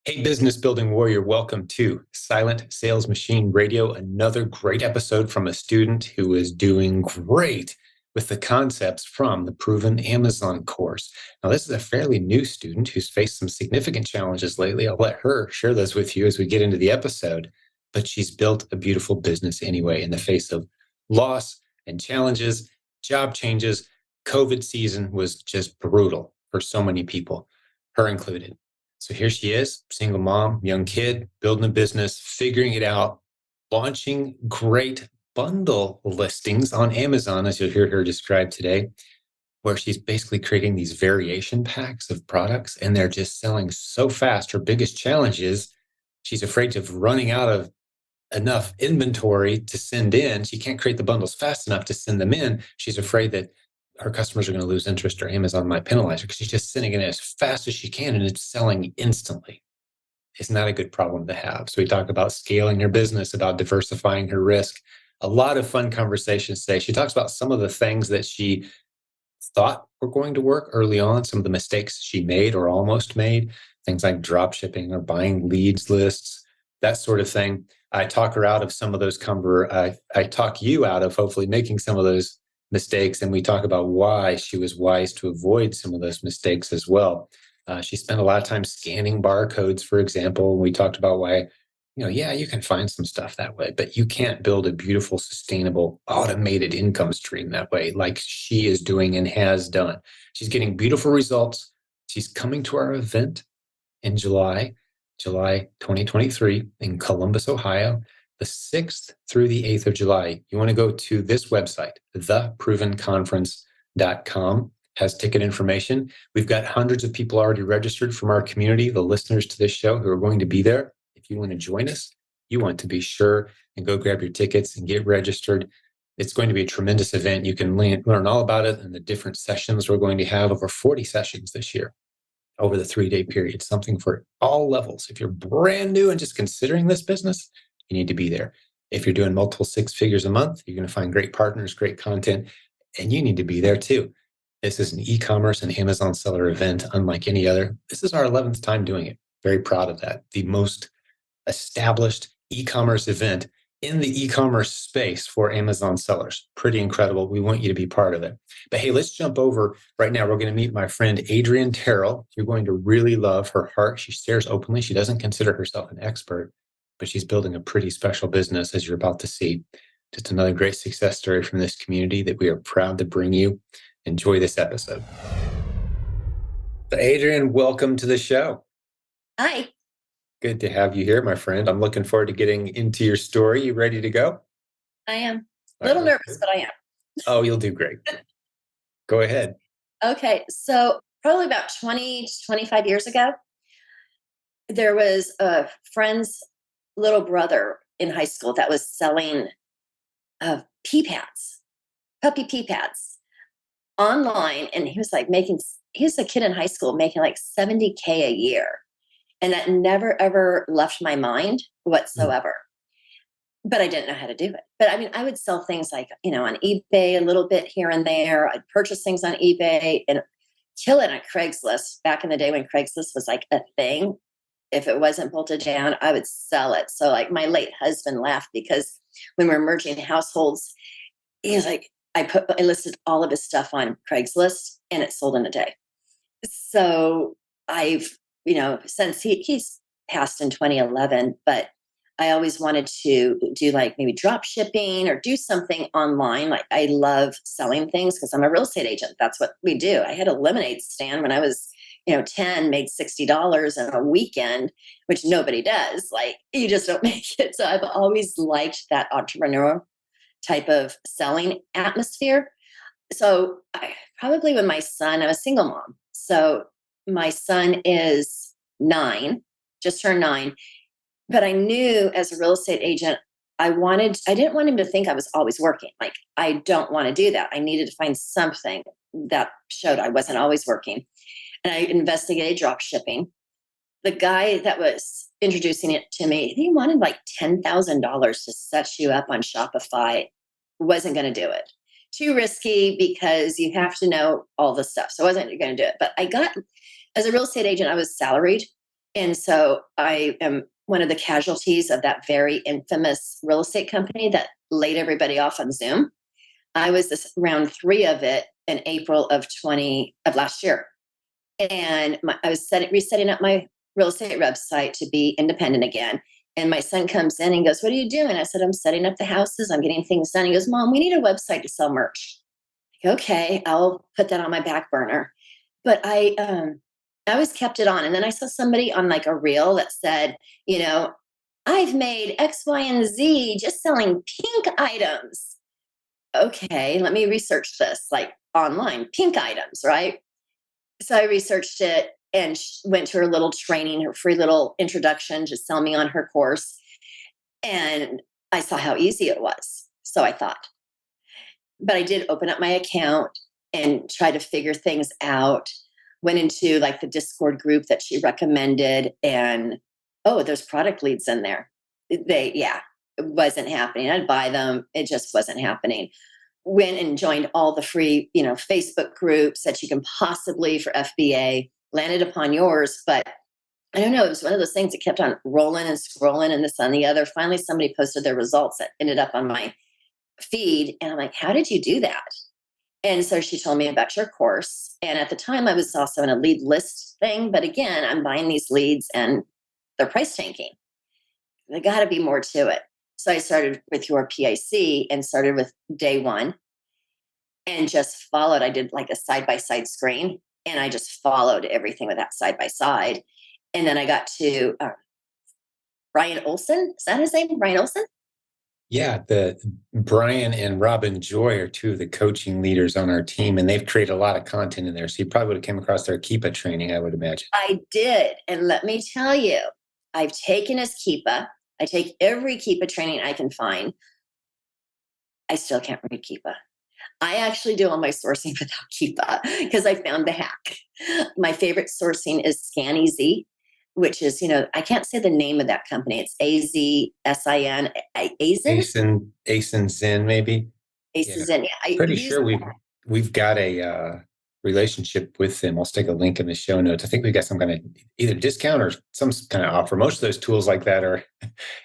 Hey, business building warrior, welcome to Silent Sales Machine Radio. Another great episode from a student who is doing great with the concepts from the Proven Amazon course. Now, this is a fairly new student who's faced some significant challenges lately. I'll let her share those with you as we get into the episode, but she's built a beautiful business anyway in the face of loss and challenges, job changes. COVID season was just brutal for so many people, her included. So here she is, single mom, young kid, building a business, figuring it out, launching great bundle listings on Amazon, as you'll hear her describe today, where she's basically creating these variation packs of products, and they're just selling so fast. Her biggest challenge is she's afraid of running out of enough inventory to send in. She can't create the bundles fast enough to send them in. She's afraid that her customers are going to lose interest or Amazon might penalize her because she's just sending it as fast as she can and it's selling instantly. It's not a good problem to have. So we talk about scaling her business, about diversifying her risk. A lot of fun conversations today. She talks about some of the things that she thought were going to work early on, some of the mistakes she made or almost made, things like drop shipping or buying leads lists, that sort of thing. I talk her out of some of those I talk you out of hopefully making some of those mistakes. And we talk about why she was wise to avoid some of those mistakes as well. She spent a lot of time scanning barcodes, for example. We talked about why, you can find some stuff that way, but you can't build a beautiful, sustainable, automated income stream that way, like she is doing and has done. She's getting beautiful results. She's coming to our event in July 2023 in Columbus, Ohio, the 6th through the 8th of July. You want to go to this website, theprovenconference.com, has ticket information. We've got hundreds of people already registered from our community, the listeners to this show who are going to be there. If you want to join us, you want to be sure and go grab your tickets and get registered. It's going to be a tremendous event. You can learn all about it and the different sessions we're going to have, over 40 sessions this year over the 3-day period, something for all levels. If you're brand new and just considering this business, you need to be there. If you're doing multiple 6 figures a month, you're going to find great partners, great content, and you need to be there too. This is an e-commerce and Amazon seller event unlike any other. This is our 11th time doing it. Very proud of that. The most established e-commerce event in the e-commerce space for Amazon sellers. Pretty incredible. We want you to be part of it. But hey, let's jump over right now. We're going to meet my friend Adriane Terrell. You're going to really love her heart. She shares openly. She doesn't consider herself an expert, but she's building a pretty special business, as you're about to see. Just another great success story from this community that we are proud to bring you. Enjoy this episode. So Adriane, welcome to the show. Hi. Good to have you here, my friend. I'm looking forward to getting into your story. You ready to go? I am. A little nervous, but I am. Oh, you'll do great. Go ahead. Okay. So probably about 20, 25 years ago, there was a friend's little brother in high school that was selling pee pads, puppy pee pads online. And he was like he was a kid in high school making like $70K a year. And that never, ever left my mind whatsoever. But I didn't know how to do it. But I mean, I would sell things like, on eBay, a little bit here and there. I'd purchase things on eBay and kill it on Craigslist. Back in the day when Craigslist was like a thing, if it wasn't bolted down, I would sell it. So like my late husband laughed because when we were merging households, he was like, I listed all of his stuff on Craigslist and it sold in a day. So I've, since he's passed in 2011, but I always wanted to do like maybe drop shipping or do something online. Like I love selling things because I'm a real estate agent. That's what we do. I had a lemonade stand when I was, 10, made $60 in a weekend, which nobody does. Like you just don't make it. So I've always liked that entrepreneur type of selling atmosphere. So probably when my son, I'm a single mom. So my son is 9, just turned 9. But I knew as a real estate agent, I didn't want him to think I was always working. Like, I don't want to do that. I needed to find something that showed I wasn't always working. And I investigated drop shipping. The guy that was introducing it to me, he wanted like $10,000 to set you up on Shopify. Wasn't going to do it. Too risky because you have to know all the stuff. So I wasn't going to do it. But as a real estate agent, I was salaried. And so I am one of the casualties of that very infamous real estate company that laid everybody off on Zoom. I was round 3 of it in April of last year. And I was resetting up my real estate website to be independent again. And my son comes in and goes, "What are you doing?" I said, "I'm setting up the houses. I'm getting things done." He goes, "Mom, we need a website to sell merch." I go, "Okay, I'll put that on my back burner." But I always kept it on. And then I saw somebody on like a reel that said, "I've made X, Y, and Z just selling pink items." Okay, let me research this, like online, pink items, right? So I researched it and went to her little training, her free little introduction to sell me on her course. And I saw how easy it was. So I thought, but I did open up my account and try to figure things out. Went into like the Discord group that she recommended, and oh, there's product leads in there. Yeah, it wasn't happening. I'd buy them, it just wasn't happening. Went and joined all the free, Facebook groups that you can possibly for FBA. Landed upon yours, but I don't know. It was one of those things that kept on rolling and scrolling, and this on the other. Finally, somebody posted their results that ended up on my feed, and I'm like, "How did you do that?" And so she told me about your course. And at the time, I was also in a lead list thing. But again, I'm buying these leads and they're price tanking. There got to be more to it. So I started with your PIC and started with day 1 and just followed. I did like a side by side screen and I just followed everything with that side by side. And then I got to Brian Olson. Is that his name? Brian Olson? Yeah, the Brian and Robin Joy are 2 of the coaching leaders on our team, and they've created a lot of content in there. So you probably would have came across their Keepa training, I would imagine. I did. And let me tell you, I've taken his Keepa. I take every Keepa training I can find. I still can't read Keepa. I actually do all my sourcing without Keepa because I found the hack. My favorite sourcing is ScanEZ, which is, I can't say the name of that company. It's AZSIN, ASIN Zen, maybe. Yeah, AZSIN. Yeah, I pretty use sure we've got a relationship with them. I'll stick a link in the show notes. I think we got some kind of either discount or some kind of offer. Most of those tools like that are,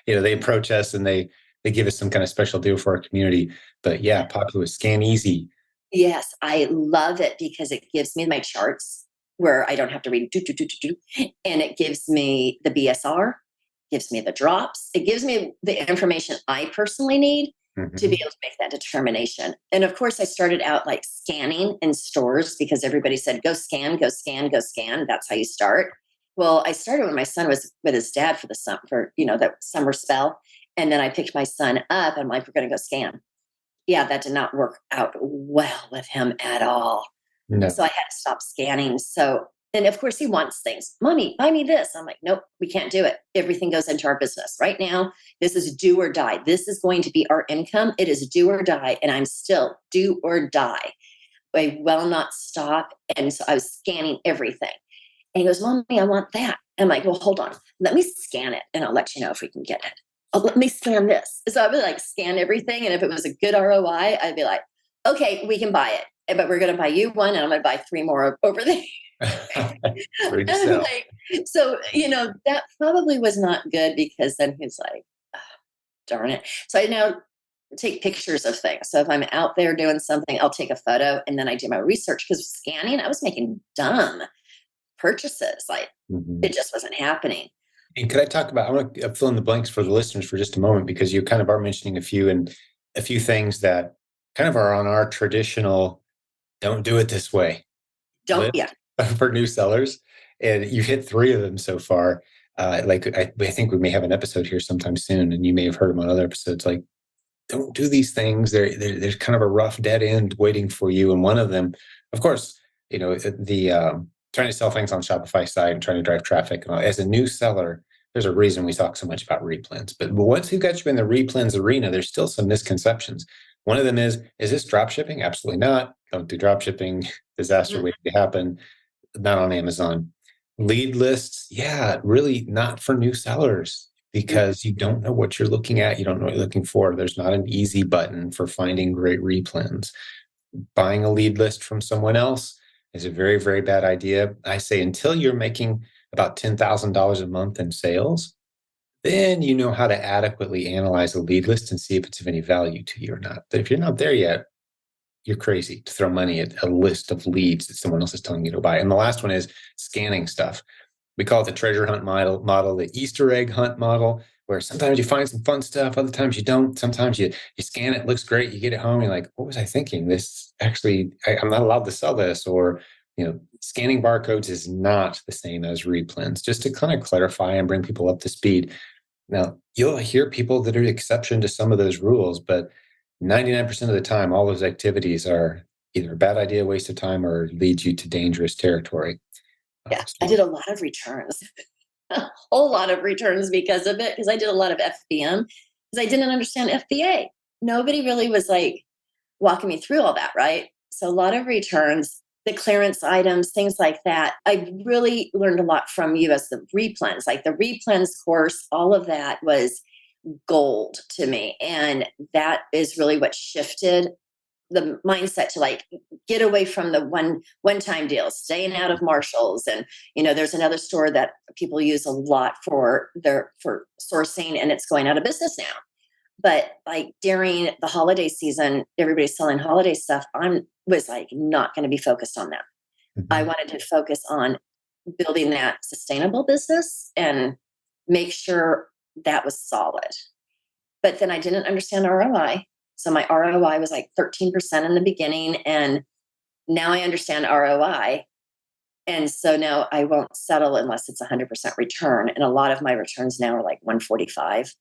they approach us and they give us some kind of special deal for our community. But yeah, popular with Scan Easy. Yes, I love it because it gives me my charts where I don't have to read and it gives me the BSR, gives me the drops, it gives me the information I personally need to be able to make that determination. And of course, I started out like scanning in stores because everybody said, "Go scan, go scan, go scan." That's how you start. Well, I started when my son was with his dad for that summer spell, and then I picked my son up, and I'm like, "We're going to go scan." Yeah, that did not work out well with him at all. No. So I had to stop scanning. So, and of course, he wants things. "Mommy, buy me this." I'm like, "Nope, we can't do it. Everything goes into our business. Right now, this is do or die. This is going to be our income. It is do or die. And I'm still do or die. I will not stop." And so I was scanning everything. And he goes, "Mommy, I want that." I'm like, "Well, hold on. Let me scan it and I'll let you know if we can get it. Oh, let me scan this." So I would like scan everything. And if it was a good ROI, I'd be like, "Okay, we can buy it. But we're going to buy you one and I'm going to buy 3 more over there." Free to And I'm sell. like, so, that probably was not good because then he's like, "Oh, darn it." So I now take pictures of things. So if I'm out there doing something, I'll take a photo and then I do my research because scanning, I was making dumb purchases. Like it just wasn't happening. And could I talk about, I want to fill in the blanks for the listeners for just a moment, because you kind of are mentioning a few things that kind of are on our traditional, don't do it this way Don't, list yeah. for new sellers. And you've hit 3 of them so far. I think we may have an episode here sometime soon, and you may have heard them on other episodes. Like, don't do these things. There's kind of a rough dead end waiting for you. And one of them, of course, the trying to sell things on Shopify side and trying to drive traffic. As a new seller, there's a reason we talk so much about replens. But once we've got you in the replens arena, there's still some misconceptions. One of them is this drop shipping? Absolutely not. Don't do drop shipping. Disaster waiting to happen. Not on Amazon. Lead lists, yeah, really not for new sellers, because you don't know what you're looking at. You don't know what you're looking for. There's not an easy button for finding great replens. Buying a lead list from someone else is a very, very bad idea. I say until you're making about $10,000 a month in sales, then you know how to adequately analyze a lead list and see if it's of any value to you or not. But if you're not there yet, you're crazy to throw money at a list of leads that someone else is telling you to buy. And the last one is scanning stuff. We call it the treasure hunt model, the Easter egg hunt model, where sometimes you find some fun stuff, other times you don't. Sometimes you scan it, looks great, you get it home, you're like, what was I thinking? This actually, I'm not allowed to sell this. Or, scanning barcodes is not the same as replens, just to kind of clarify and bring people up to speed. Now, you'll hear people that are exception to some of those rules, but 99% of the time, all those activities are either a bad idea, waste of time, or leads you to dangerous territory. Yeah, I did a lot of returns, a whole lot of returns because of it, because I did a lot of FBM because I didn't understand FBA. Nobody really was like walking me through all that, right? So a lot of returns, the clearance items, things like that. I really learned a lot from you as the replens, like the replens course, all of that was gold to me. And that is really what shifted the mindset to like get away from the one time deals, staying out of Marshalls. And there's another store that people use a lot for sourcing, and it's going out of business now. But like during the holiday season, everybody's selling holiday stuff. Was like not going to be focused on that. Mm-hmm. I wanted to focus on building that sustainable business and make sure that was solid. But then I didn't understand ROI. So my ROI was like 13% in the beginning. And now I understand ROI. And so now I won't settle unless it's 100% return. And a lot of my returns now are like 145%.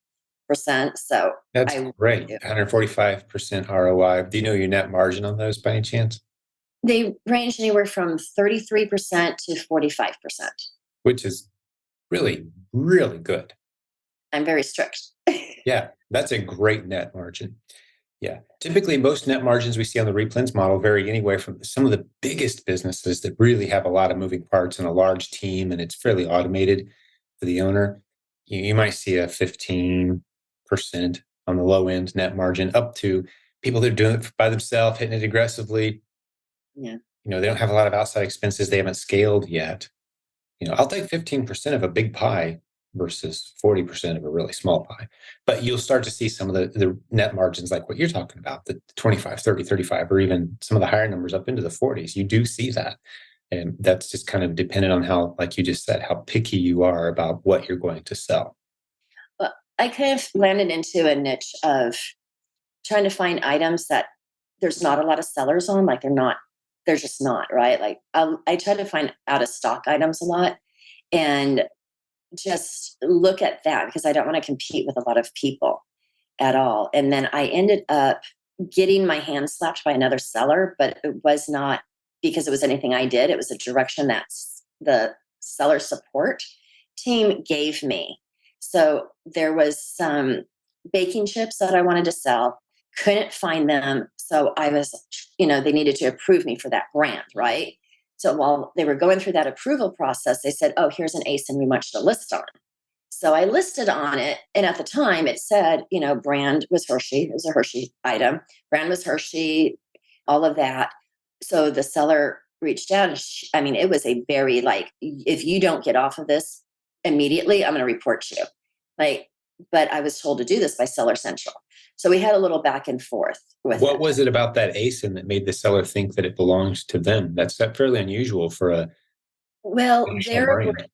So that's great. 145% ROI. Do you know your net margin on those by any chance? They range anywhere from 33% to 45%. Which is really, really good. I'm very strict. Yeah, that's a great net margin. Yeah. Typically, most net margins we see on the replens model vary anywhere from some of the biggest businesses that really have a lot of moving parts and a large team, and it's fairly automated for the owner. You might see a 15% on the low end net margin, up to people that are doing it by themselves, hitting it aggressively. Yeah. They don't have a lot of outside expenses. They haven't scaled yet. I'll take 15% of a big pie versus 40% of a really small pie. But you'll start to see some of the net margins like what you're talking about, the 25, 30, 35, or even some of the higher numbers up into the 40s. You do see that. And that's just kind of dependent on how, like you just said, how picky you are about what you're going to sell. Well, I kind of landed into a niche of trying to find items that there's not a lot of sellers on. Like they're just not, right? Like I try to find out of stock items a lot and just look at that because I don't want to compete with a lot of people at all. And then I ended up getting my hand slapped by another seller, but it was not because it was anything I did. It was a direction that the seller support team gave me. So there was some baking chips that I wanted to sell, couldn't find them. So I was, they needed to approve me for that brand, right? So while they were going through that approval process, they said, oh, here's an ASIN we want you to list on. So I listed on it. And at the time it said, brand was Hershey. It was a Hershey item. Brand was Hershey, all of that. So the seller reached out. And it was a very if you don't get off of this immediately, I'm going to report you. But I was told to do this by Seller Central. So we had a little back and forth with What was it about that ASIN that made the seller think that it belongs to them? That's fairly unusual for a brand.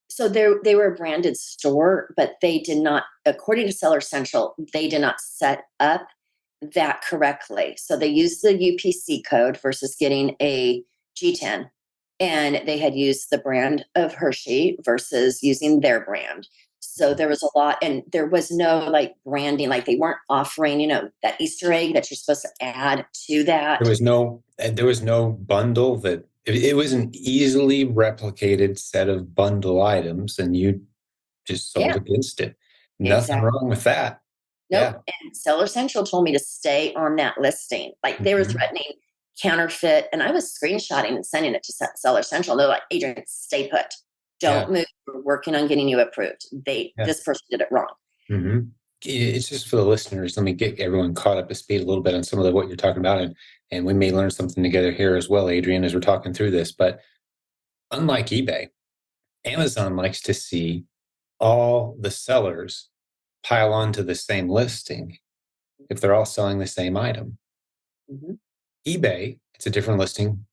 So they were a branded store, but they did not, according to Seller Central, they did not set up that correctly. So they used the UPC code versus getting a G10. And they had used the brand of Hershey versus using their brand. So there was a lot, and there was no branding, they weren't offering, that Easter egg that you're supposed to add to that. There was no bundle that it was an easily replicated set of bundle items, and you just sold against it. Nothing wrong with that. Nope. Yeah. And Seller Central told me to stay on that listing. They were threatening counterfeit, and I was screenshotting and sending it to Seller Central. They're like, Adriane, stay put. Don't move. We're working on getting you approved. This person did it wrong. Mm-hmm. It's just for the listeners. Let me get everyone caught up to speed a little bit on some of what you're talking about. And we may learn something together here as well, Adriane, as we're talking through this. But unlike eBay, Amazon likes to see all the sellers pile onto the same listing if they're all selling the same item. Mm-hmm. eBay, it's a different listing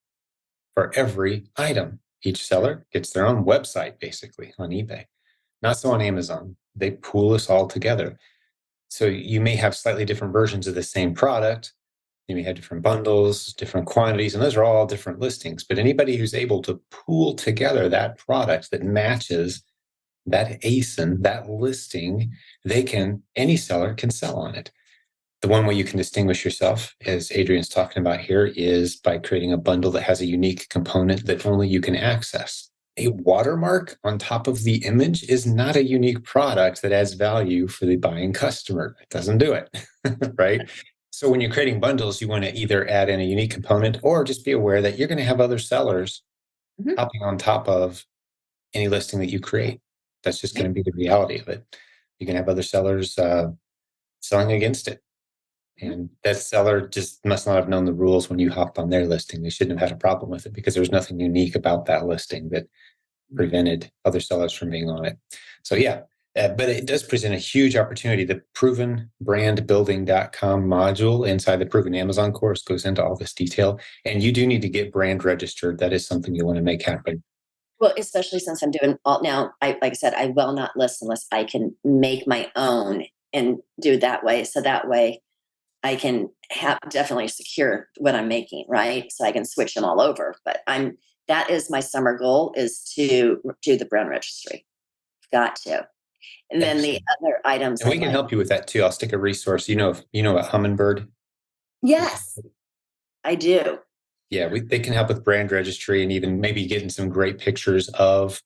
for every item. Each seller gets their own website, basically, on eBay. Not so on Amazon. They pool us all together. So you may have slightly different versions of the same product. You may have different bundles, different quantities, and those are all different listings. But anybody who's able to pool together that product that matches that ASIN, that listing, any seller can sell on it. The one way you can distinguish yourself, as Adriane's talking about here, is by creating a bundle that has a unique component that only you can access. A watermark on top of the image is not a unique product that adds value for the buying customer. It doesn't do it, right? So when you're creating bundles, you want to either add in a unique component or just be aware that you're going to have other sellers hopping on top of any listing that you create. That's just going to be the reality of it. You can have other sellers selling against it. And that seller just must not have known the rules when you hopped on their listing. They shouldn't have had a problem with it because there was nothing unique about that listing that prevented other sellers from being on it. So yeah, but it does present a huge opportunity. The provenbrandbuilding.com module inside the Proven Amazon course goes into all this detail. And you do need to get brand registered. That is something you want to make happen. Well, especially since I'm doing all now, like I said, I will not list unless I can make my own and do it that way. So that way I can definitely secure what I'm making, right? So I can switch them all over. But that is my summer goal, is to do the brand registry. Got to. And then the other items. And we can help you with that too. I'll stick a resource. You know about Hummingbird? Yes, I do. Yeah, they can help with brand registry and even maybe getting some great pictures of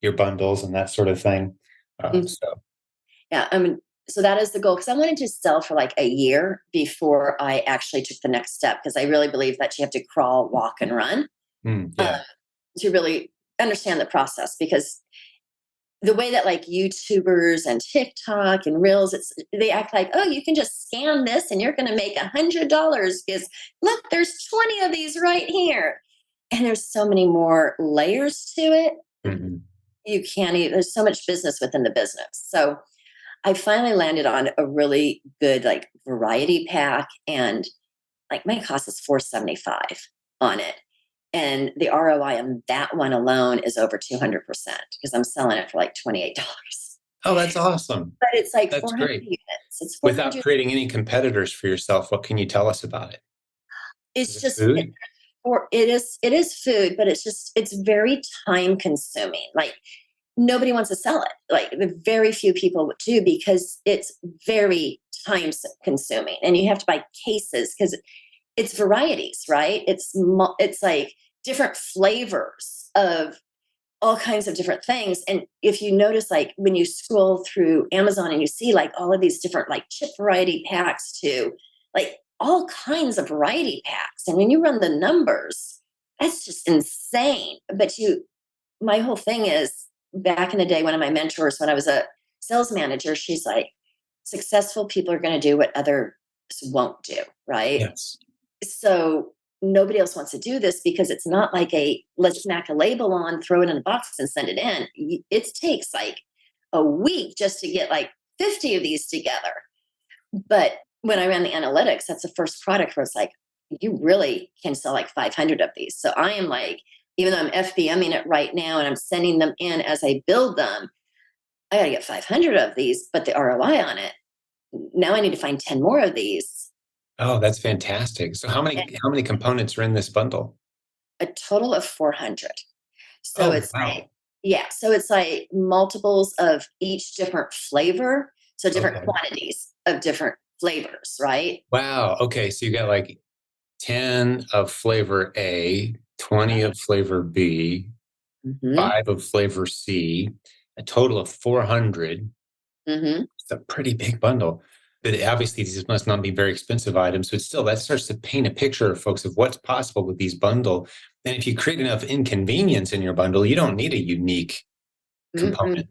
your bundles and that sort of thing. Yeah, so that is the goal, because I wanted to sell for like a year before I actually took the next step, because I really believe that you have to crawl, walk, and run to really understand the process. Because the way that like YouTubers and TikTok and Reels, they act like, oh, you can just scan this and you're going to make $100 because look, there's 20 of these right here. And there's so many more layers to it. Mm-hmm. You can't even, there's so much business within the business. So I finally landed on a really good like variety pack, and like my cost is $475 on it. And the ROI on that one alone is over 200% because I'm selling it for like $28. Oh, that's awesome. But it's like that's 400 great. units. It's 400. Without creating any competitors for yourself, what can you tell us about it? It's just food? It is food, but it's very time consuming. Like nobody wants to sell it. Like the very few people would do, because it's very time consuming, and you have to buy cases because it's varieties, right? It's like different flavors of all kinds of different things. And if you notice, like when you scroll through Amazon and you see like all of these different like chip variety packs to like all kinds of variety packs, and when you run the numbers, that's just insane. But my whole thing is, back in the day, one of my mentors, when I was a sales manager, she's like, successful people are going to do what others won't do, right? Yes. So nobody else wants to do this, because it's not like let's smack a label on, throw it in a box and send it in. It takes like a week just to get like 50 of these together. But when I ran the analytics, that's the first product where it's like, you really can sell like 500 of these. So I am like, even though I'm FBMing it right now and I'm sending them in as I build them, I got to get 500 of these, but the ROI on it, now I need to find 10 more of these. Oh, that's fantastic. So how many components are in this bundle? A total of 400. So so it's like multiples of each different flavor. So different quantities of different flavors, right? Wow. Okay. So you got like 10 of flavor A, 20 of flavor B, 5 of flavor C, a total of 400. It's a pretty big bundle. But obviously, these must not be very expensive items. But still, that starts to paint a picture of folks of what's possible with these bundle. And if you create enough inconvenience in your bundle, you don't need a unique component.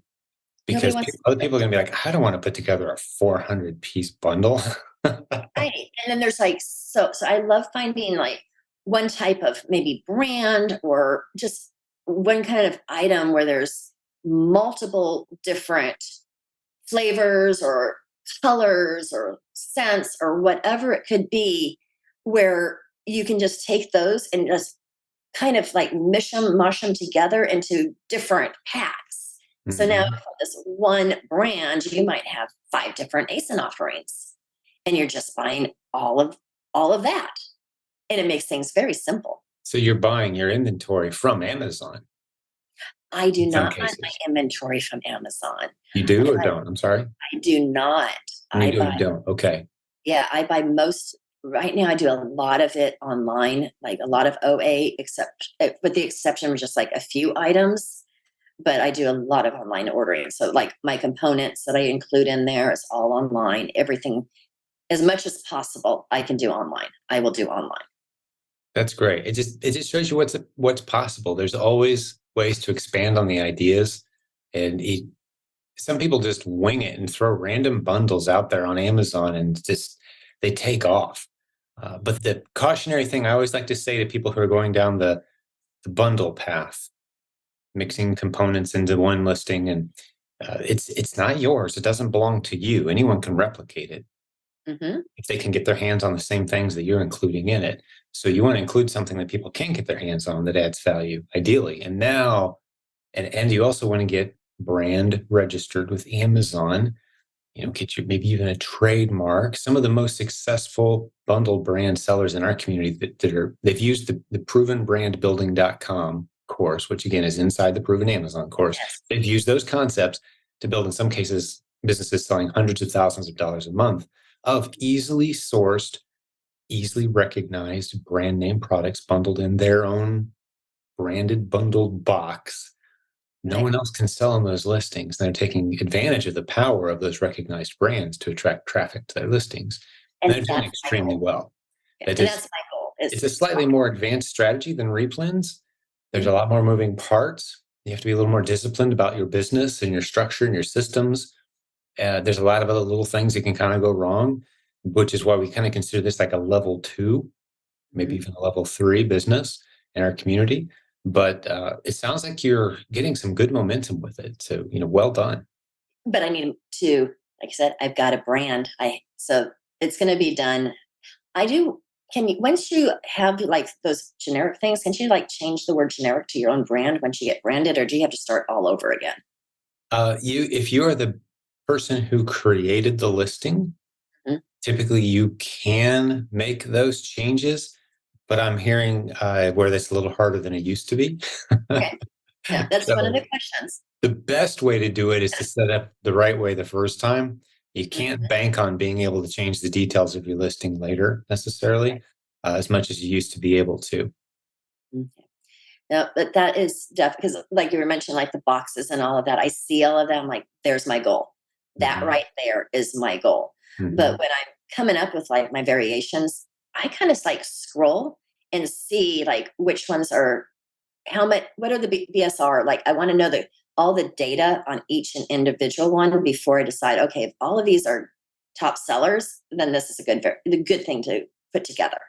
Because other people are going to be like, I don't want to put together a 400-piece bundle. Right. And then there's like, so I love finding like one type of maybe brand or just one kind of item where there's multiple different flavors or colors or scents or whatever it could be, where you can just take those and just kind of like mush them together into different packs. So now Mhm. for this one brand, you might have 5 different ASIN offerings, and you're just buying all of that. And it makes things very simple. So you're buying your inventory from Amazon I do in some not buy my cases. inventory from Amazon. You do I or don't? I'm sorry. do not. You I do or buy, you don't? Okay. yeah, I buy most right now. I do a lot of it online, like a lot of OA, except with the exception of just like a few items. But I do a lot of online ordering. So, like my components that I include in there is all online. Everything, as much as possible, I can do online. I will do online. That's great. It just shows you what's possible. There's always ways to expand on the ideas, and some people just wing it and throw random bundles out there on Amazon, and just they take off. But the cautionary thing I always like to say to people who are going down the bundle path, mixing components into one listing, and it's not yours. It doesn't belong to you. Anyone can replicate it Hmm. if they can get their hands on the same things that you're including in it. So you want to include something that people can get their hands on that adds value, ideally. And now, and you also want to get brand registered with Amazon. Get you maybe even a trademark. Some of the most successful bundle brand sellers in our community they've used the provenbrandbuilding.com course, which again is inside the Proven Amazon course. Yes. They've used those concepts to build, in some cases, businesses selling hundreds of thousands of dollars a month of easily sourced, easily recognized brand name products bundled in their own branded bundled box. No Right. one else can sell on those listings. They're taking advantage of the power of those recognized brands to attract traffic to their listings. And they're And doing that's my extremely goal. well. Yeah, That and is, that's my goal it's is a slightly more advanced strategy than REPLENS. There's a Mhm. lot more moving parts. You have to be a little more disciplined about your business and your structure and your systems. There's a lot of other little things that can kind of go wrong, which is why we kind of consider this like a level 2, maybe Mhm. even a level 3 business in our community. But it sounds like you're getting some good momentum with it. So, well done. But I need to, like I said, I've got a brand. So it's going to be done. I do. Can you, once you have like those generic things, can you like change the word generic to your own brand once you get branded, or do you have to start all over again? If you are the person who created the listing, Mhm. typically you can make those changes. But I'm hearing where that's a little harder than it used to be. Okay. Yeah, that's one of So the questions. the best way to do it is to set up the right way the first time. You can't Mhm. bank on being able to change the details of your listing later necessarily, as much as you used to be able to. Okay. No, but that is definitely because, like you were mentioning, like the boxes and all of that. I see all of them. Like, there's my goal. That Mhm. right there is my goal. But Mhm. when I'm coming up with like my variations, I kind of like scroll and see like which ones are how much. What are the BSR? Like, I want to know all the data on each and individual one before I decide. Okay, if all of these are top sellers, then this is a good thing to put together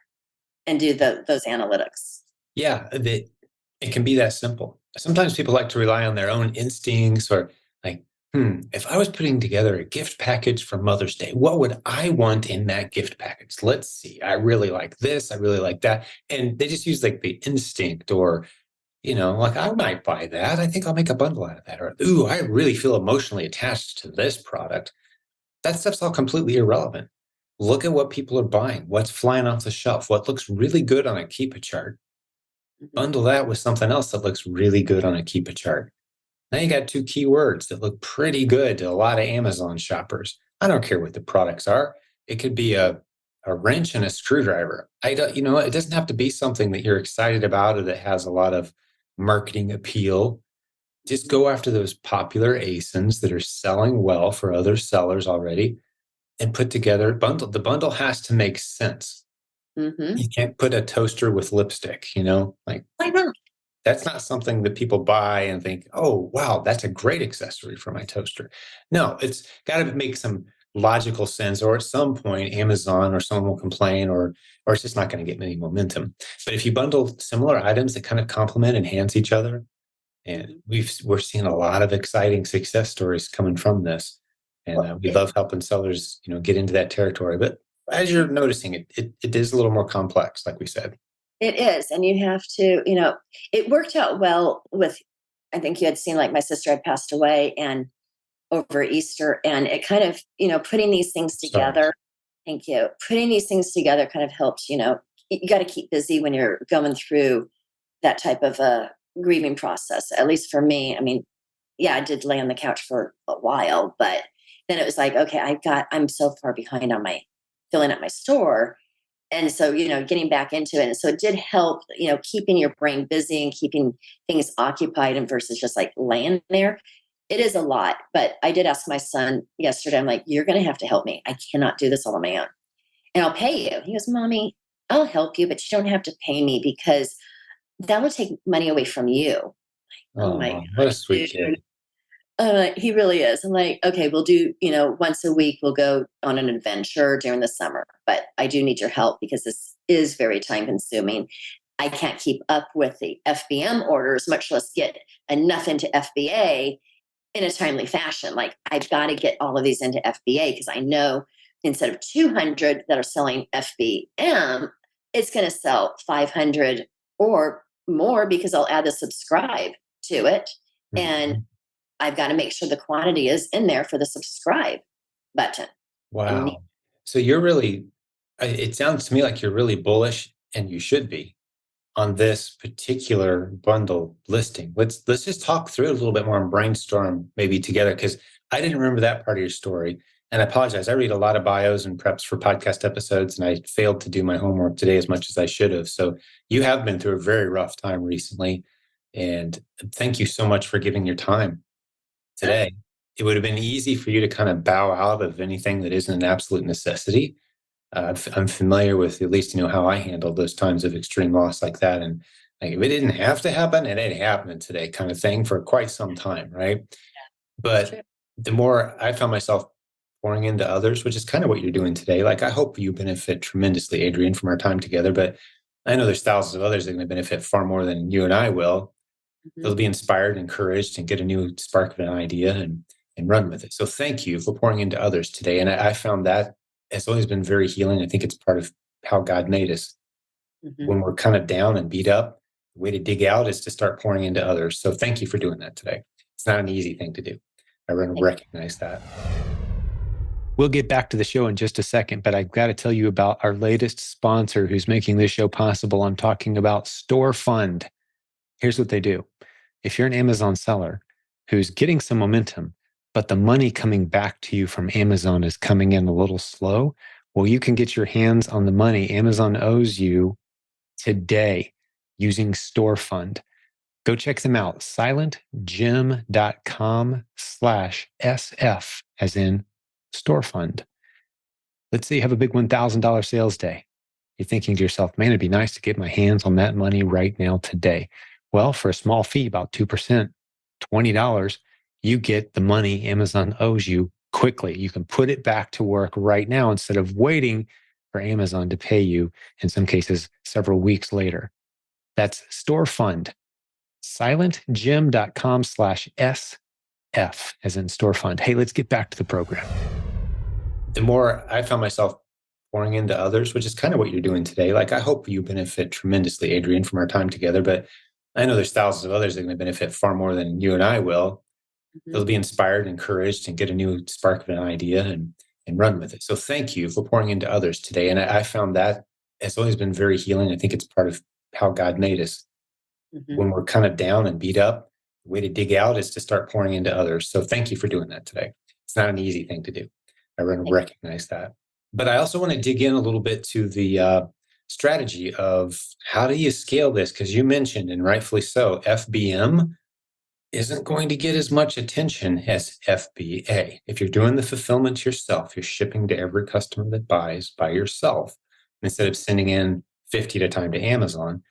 and do those analytics. Yeah, it can be that simple. Sometimes people like to rely on their own instincts or like, if I was putting together a gift package for Mother's Day, what would I want in that gift package? Let's see. I really like this. I really like that. And they just use like the instinct or, like I might buy that. I think I'll make a bundle out of that. Or, ooh, I really feel emotionally attached to this product. That stuff's all completely irrelevant. Look at what people are buying, what's flying off the shelf, what looks really good on a Keep a chart. Mhm. Bundle that with something else that looks really good on a Keep a chart. Now you got two keywords that look pretty good to a lot of Amazon shoppers. I don't care what the products are. It could be a wrench and a screwdriver. I don't, it doesn't have to be something that you're excited about or that has a lot of marketing appeal. Just go after those popular ASINs that are selling well for other sellers already and put together a bundle. The bundle has to make sense. Mhm. You can't put a toaster with lipstick, like Why not? that's not something that people buy and think, oh, wow, that's a great accessory for my toaster. No, it's got to make some logical sense, or at some point, Amazon or someone will complain, or it's just not going to get any momentum. But if you bundle similar items that kind of complement, enhance each other, And we're seeing a lot of exciting success stories coming from this. And Well, we love helping sellers, get into that territory. But as you're noticing, it is a little more complex, like we said. it is. And you have to, it worked out well with, I think you had seen like my sister had passed away and over Easter, and it kind of, putting these things Sorry. together. Thank you. Putting these things together kind of helps, you got to keep busy when you're going through that type of a grieving process. At least for me, I mean, yeah, I did lay on the couch for a while, but then it was like, okay, I'm so far behind on my filling up my store. And so, getting back into it. And so it did help, keeping your brain busy and keeping things occupied and versus just like laying there. It is a lot, but I did ask my son yesterday, I'm like, you're going to have to help me. I cannot do this all on my own and I'll pay you. He goes, Mommy, I'll help you, but you don't have to pay me because that would take money away from you. Oh my Oh, what a gosh, sweet dude. kid. He really is. I'm like, okay, we'll do, once a week, we'll go on an adventure during the summer, but I do need your help because this is very time consuming. I can't keep up with the FBM orders, much less get enough into FBA in a timely fashion. Like I've got to get all of these into FBA because I know instead of 200 that are selling FBM, it's going to sell 500 or more because I'll add the subscribe to it. And Mhm. I've got to make sure the quantity is in there for the subscribe button. And Wow. So you're really, it sounds to me like you're really bullish, and you should be, on this particular bundle listing. Let's just talk through it a little bit more and brainstorm maybe together, because I didn't remember that part of your story. And I apologize. I read a lot of bios and preps for podcast episodes, and I failed to do my homework today as much as I should have. So you have been through a very rough time recently. And thank you so much for giving your time today. It would have been easy for you to kind of bow out of anything that isn't an absolute necessity. I'm familiar with, at least, how I handle those times of extreme loss like that. And like, if it didn't have to happen, it ain't happening today, kind of thing, for quite some time, right? it's But true. the more I found myself pouring into others, which is kind of what you're doing today. Like, I hope you benefit tremendously, Adrienne, from our time together. But I know there's thousands of others that are going to benefit far more than you and I will. Mhm. They'll be inspired, encouraged, and get a new spark of an idea and run with it. So thank you for pouring into others today. And I found that has always been very healing. I think it's part of how God made us. Mhm. When we're kind of down and beat up, the way to dig out is to start pouring into others. So thank you for doing that today. It's not an easy thing to do. I recognize that. We'll get back to the show in just a second, but I've got to tell you about our latest sponsor who's making this show possible. I'm talking about Store Fund. Here's what they do. If you're an Amazon seller who's getting some momentum, but the money coming back to you from Amazon is coming in a little slow, well, you can get your hands on the money Amazon owes you today using Store Fund. Go check them out, silentjimdotcom/SF, as in Store Fund. Let's say you have a big $1,000 sales day. You're thinking to yourself, man, it'd be nice to get my hands on that money right now today. Well, for a small fee, about 2%, $20, you get the money Amazon owes you quickly. You can put it back to work right now instead of waiting for Amazon to pay you, in some cases, several weeks later. That's Store Fund, silentjim.com/SF, as in Store Fund. Hey, let's get back to the program. The more I found myself pouring into others, which is kind of what you're doing today. Like, I hope you benefit tremendously, Adrienne, from our time together. But I know there's thousands of others that are going to benefit far more than you and I will. Mhm. They'll be inspired, encouraged, and get a new spark of an idea and run with it. So thank you for pouring into others today. And I found that has always been very healing. I think it's part of how God made us. Mhm. When we're kind of down and beat up, the way to dig out is to start pouring into others. So thank you for doing that today. It's not an easy thing to do. I recognize that. But I also want to dig in a little bit to the strategy of how do you scale this? Because you mentioned, and rightfully so, FBM isn't going to get as much attention as FBA. If you're doing the fulfillment yourself, you're shipping to every customer that buys by yourself instead of sending in 50 at a time to Amazon.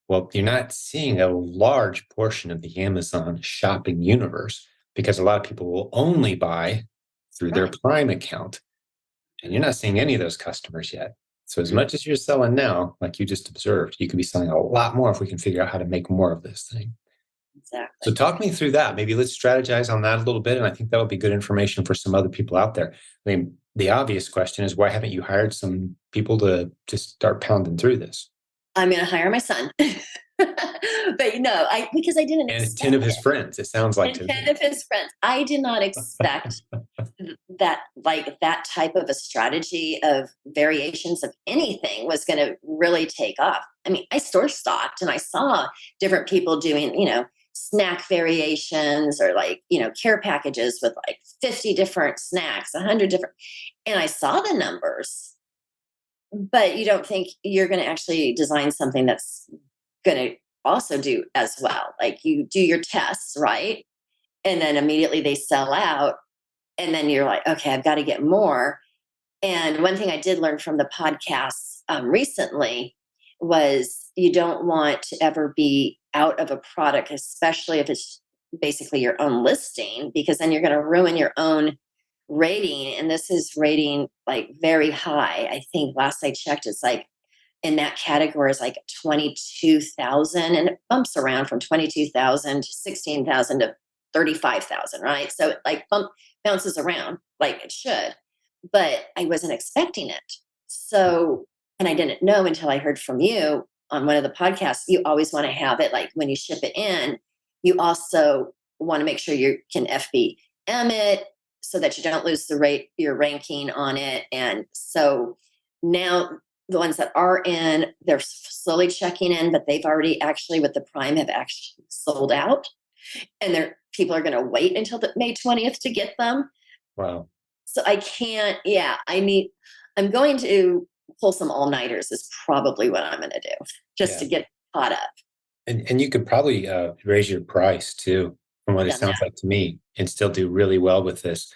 Well, you're not seeing a large portion of the Amazon shopping universe because a lot of people will only buy through their Right. Prime account. And you're not seeing any of those customers yet. So, as Mhm. much as you're selling now, like you just observed, you could be selling a lot more if we can figure out how to make more of this thing. Exactly. So talk me through that. Maybe let's strategize on that a little bit. And I think that'll be good information for some other people out there. I mean, the obvious question is, why haven't you hired some people to just start pounding through this? I'm going to hire my son. But because I didn't And 10 expect of his it. friends, it sounds like And to 10 me. of his friends. I did not expect that, like, that type of a strategy of variations of anything was going to really take off. I mean, I store stocked and I saw different people doing, snack variations, or like, care packages with like 50 different snacks, 100 different, and I saw the numbers, but you don't think you're going to actually design something that's going to also do as well. Like, you do your tests, right? And then immediately they sell out. And then you're like, okay, I've got to get more. And one thing I did learn from the podcast recently was you don't want to ever be out of a product, especially if it's basically your own listing, because then you're going to ruin your own rating. And this is rating like very high. I think last I checked, it's like in that category is like 22,000, and it bumps around from 22,000 to 16,000 to 35,000, right? So it like bounces around like it should, but I wasn't expecting it. So, and I didn't know until I heard from you on one of the podcasts, you always want to have it like when you ship it in, you also want to make sure you can FBM it so that you don't lose your ranking on it. And so now the ones that are in, they're slowly checking in, but they've already actually with the Prime have actually sold out, and people are going to wait until the May 20th to get them. Wow. So I can't. Yeah, I'm going to pull some all-nighters is probably what I'm going to do just to get caught up. And you could probably raise your price too, from what it Done sounds that. like to me, and still do really well with this,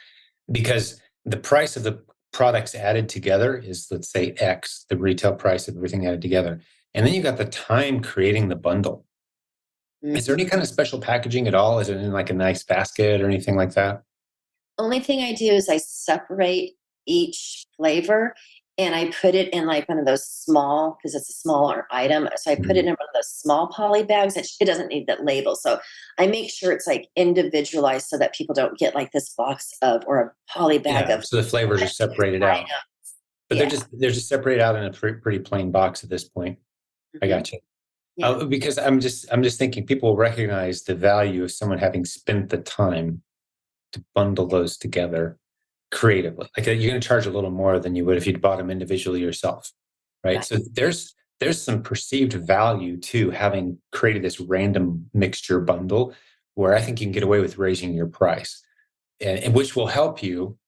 because the price of the products added together is, let's say, X, the retail price of everything added together. And then you got the time creating the bundle. Is there any Mhm. kind of special packaging at all? Is it in like a nice basket or anything like that? Only thing I do is I separate each flavor and I put it in like one of those small, because it's a smaller item. So I put it Mhm. in one of those small poly bags. It doesn't need that label. So I make sure it's like individualized so that people don't get like this box of, or a poly bag Yeah. of So the flavors are separated out, items. but they're Yeah. just separated out in a pretty plain box at this point. I Hmm. got you. Yeah. Because I'm just thinking people will recognize the value of someone having spent the time to bundle those together creatively. Like, you're going to charge a little more than you would if you'd bought them individually yourself, right? Right. So there's some perceived value to having created this random mixture bundle, where I think you can get away with raising your price, and which will help you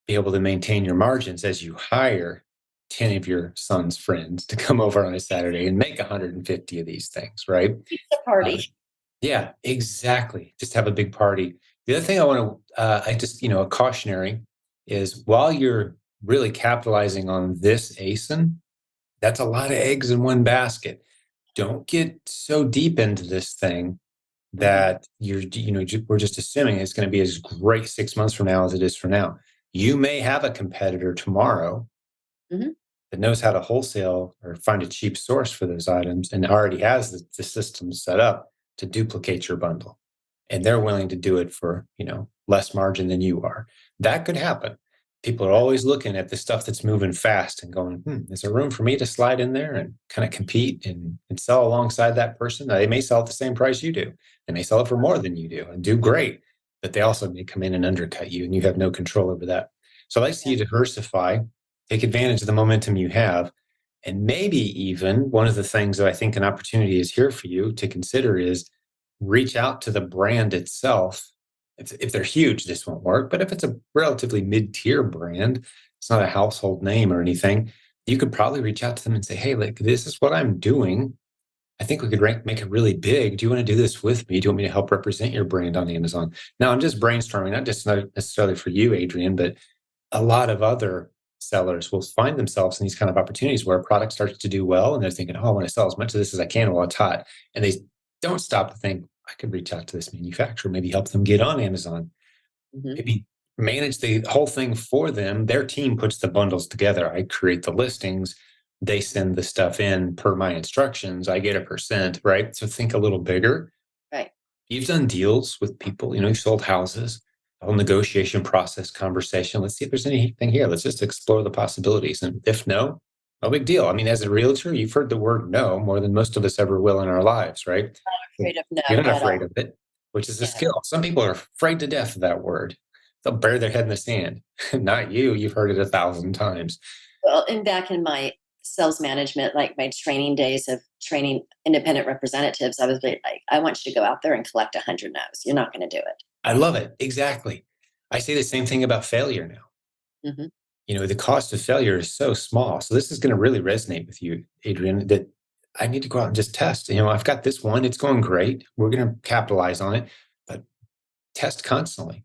be able to maintain your margins as you hire 10 of your son's friends to come over on a Saturday and make 150 of these things, right? Pizza Uh, party. yeah, exactly. Just have a big party. The other thing I want to, I just, a cautionary is, while you're really capitalizing on this ASIN, that's a lot of eggs in one basket. Don't get so deep into this thing Hmm. that we're just assuming it's going to be as great 6 months from now as it is for now. You may have a competitor tomorrow Hmm. that knows how to wholesale or find a cheap source for those items and already has the system set up to duplicate your bundle. And they're willing to do it for, less margin than you are. That could happen. People are always looking at the stuff that's moving fast and going, is there room for me to slide in there and kind of compete and sell alongside that person? Now, they may sell at the same price you do. They may sell it for more than you do and do great, but they also may come in and undercut you, and you have no control over that. So I like to see you diversify, take advantage of the momentum you have. And maybe even one of the things that I think an opportunity is here for you to consider is reach out to the brand itself. If they're huge, this won't work. But if it's a relatively mid-tier brand, it's not a household name or anything, you could probably reach out to them and say, hey, like, this is what I'm doing. I think we could make it really big. Do you want to do this with me? Do you want me to help represent your brand on Amazon? Now, I'm just brainstorming, not just not necessarily for you, Adriane, but a lot of other sellers will find themselves in these kind of opportunities where a product starts to do well, and they're thinking, oh, I want to sell as much of this as I can while it's hot. And they don't stop to think, I could reach out to this manufacturer, maybe help them get on Amazon, Hmm. maybe manage the whole thing for them. Their team puts the bundles together. I create the listings. They send the stuff in per my instructions. I get a percent, right? So think a little bigger. Right. You've done deals with people, you've sold houses, the whole negotiation process, conversation. Let's see if there's anything here. Let's just explore the possibilities. And if no, no big deal. I mean, as a realtor, you've heard the word no more than most of us ever will in our lives, right? Afraid of no You're not at afraid all. of it, which is a Yeah. skill. Some people are afraid to death of that word. They'll bury their head in the sand. Not you. You've heard it 1,000 times. Well, and back in my sales management, like my training days of training independent representatives, I was like, I want you to go out there and collect 100 no's. You're not going to do it. I love it. Exactly. I say the same thing about failure now. Mm-hmm. The cost of failure is so small. So this is going to really resonate with you, Adrienne, that I need to go out and just test. I've got this one, it's going great. We're going to capitalize on it, but test constantly.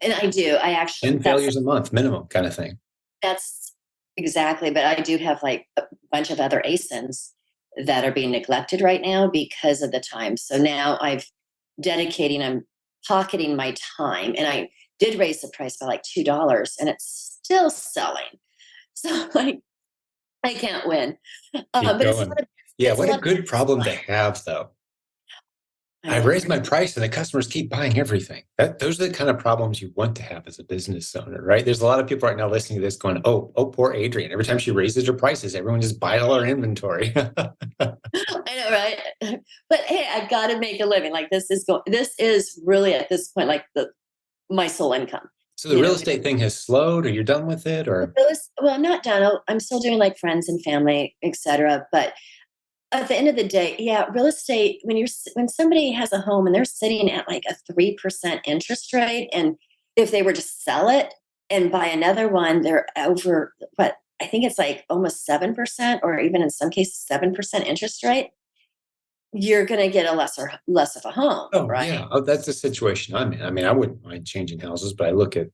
And I do. I actually, 10 failures a month minimum kind of thing. that's exactly. But I do have like a bunch of other ASINs that are being neglected right now because of the time. So now I'm pocketing my time, and I did raise the price by like $2 and it's still selling. So like, I can't win. Keep But going. Yeah, it's a what a lot of good problem to have, though. I I know. raised my price and the customers keep buying everything. Those are the kind of problems you want to have as a business owner, right? There's a lot of people right now listening to this going, oh, poor Adrienne. Every time she raises her prices, everyone just buys all her inventory. I know, right? But hey, I've got to make a living. Like this is really at this point like my sole income. So the You real know, estate thing has slowed, or you're done with it, or well, I'm not done. I'm still doing like friends and family, etc. But at the end of the day, yeah, real estate. When somebody has a home and they're sitting at like a 3% interest rate, and if they were to sell it and buy another one, they're over what I think it's like almost 7%, or even in some cases 7% interest rate. You're going to get a less of a home, oh right? yeah, that's the situation I'm in. I mean, I wouldn't mind changing houses, but I look at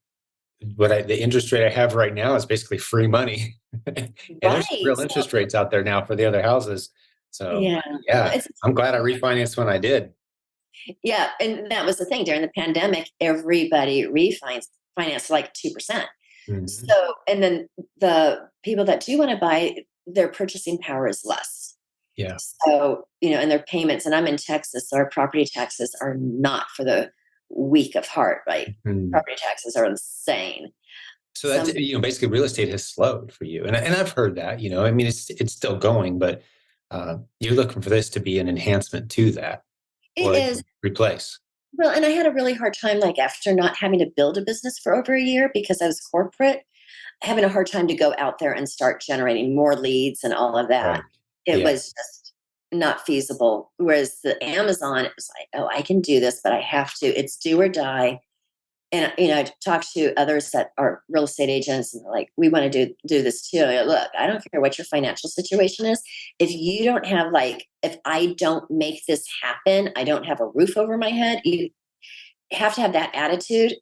the interest rate I have right now is basically free money, and there's some Right. real So interest rates out there now for the other houses. So yeah, yeah, it's I'm glad I refinanced when I did. yeah, and that was the thing during the pandemic. Everybody financed like 2%. Mhm. So, and then the people that do want to buy, their purchasing power is less. Yeah. So, and their payments, and I'm in Texas, so our property taxes are not for the weak of heart, right? Mhm. Property taxes are insane. So that's Some basically real estate has slowed for you, and I've heard that. I mean, it's still going, but you're looking for this to be an enhancement to that, it or is. replace. Well, and I had a really hard time, like after not having to build a business for over a year because I was corporate, having a hard time to go out there and start generating more leads and all of that. Right. It Yeah. was just not feasible. Whereas the Amazon, it was like, oh, I can do this, but I have to. It's do or die. And I talked to others that are real estate agents, and they're like, we want to do this too. Look, I don't care what your financial situation is. If you don't have if I don't make this happen, I don't have a roof over my head. You have to have that attitude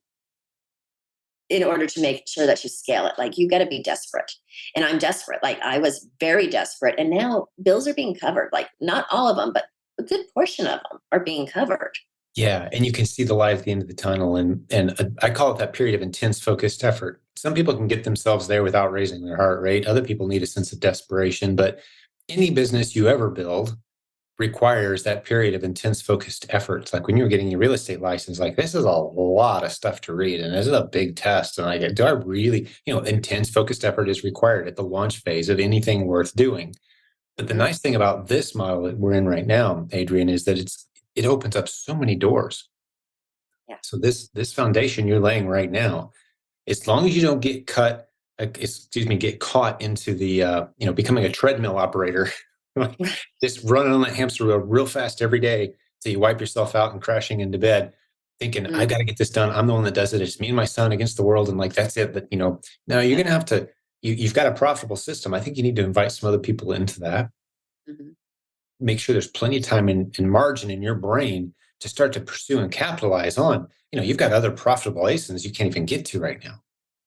in order to make sure that you scale it. Like you got to be desperate. And I'm desperate. Like I was very desperate. And now bills are being covered. Like not all of them, but a good portion of them are being covered. Yeah, and you can see the light at the end of the tunnel, and I call it that period of intense, focused effort. Some people can get themselves there without raising their heart rate. Other people need a sense of desperation. But any business you ever build requires that period of intense, focused effort. It's like when you're getting your real estate license, like this is a lot of stuff to read, and this is a big test. And like, do I really, intense, focused effort is required at the launch phase of anything worth doing. But the Mhm. nice thing about this model that we're in right now, Adrienne, is that it opens up so many doors. Yeah. So this foundation you're laying right now, as long as you don't get caught into the becoming a treadmill operator, like just running on that hamster wheel real fast every day till you wipe yourself out and crashing into bed, thinking I Mm, got to get this done. I'm the one that does it. It's me and my son against the world, and like that's it. But now you're yeah. gonna have to. You've got a profitable system. I think you need to invite some other people into that. Mhm. Make sure there's plenty of time and margin in your brain to start to pursue and capitalize on. You've got other profitable ASINs you can't even get to right now.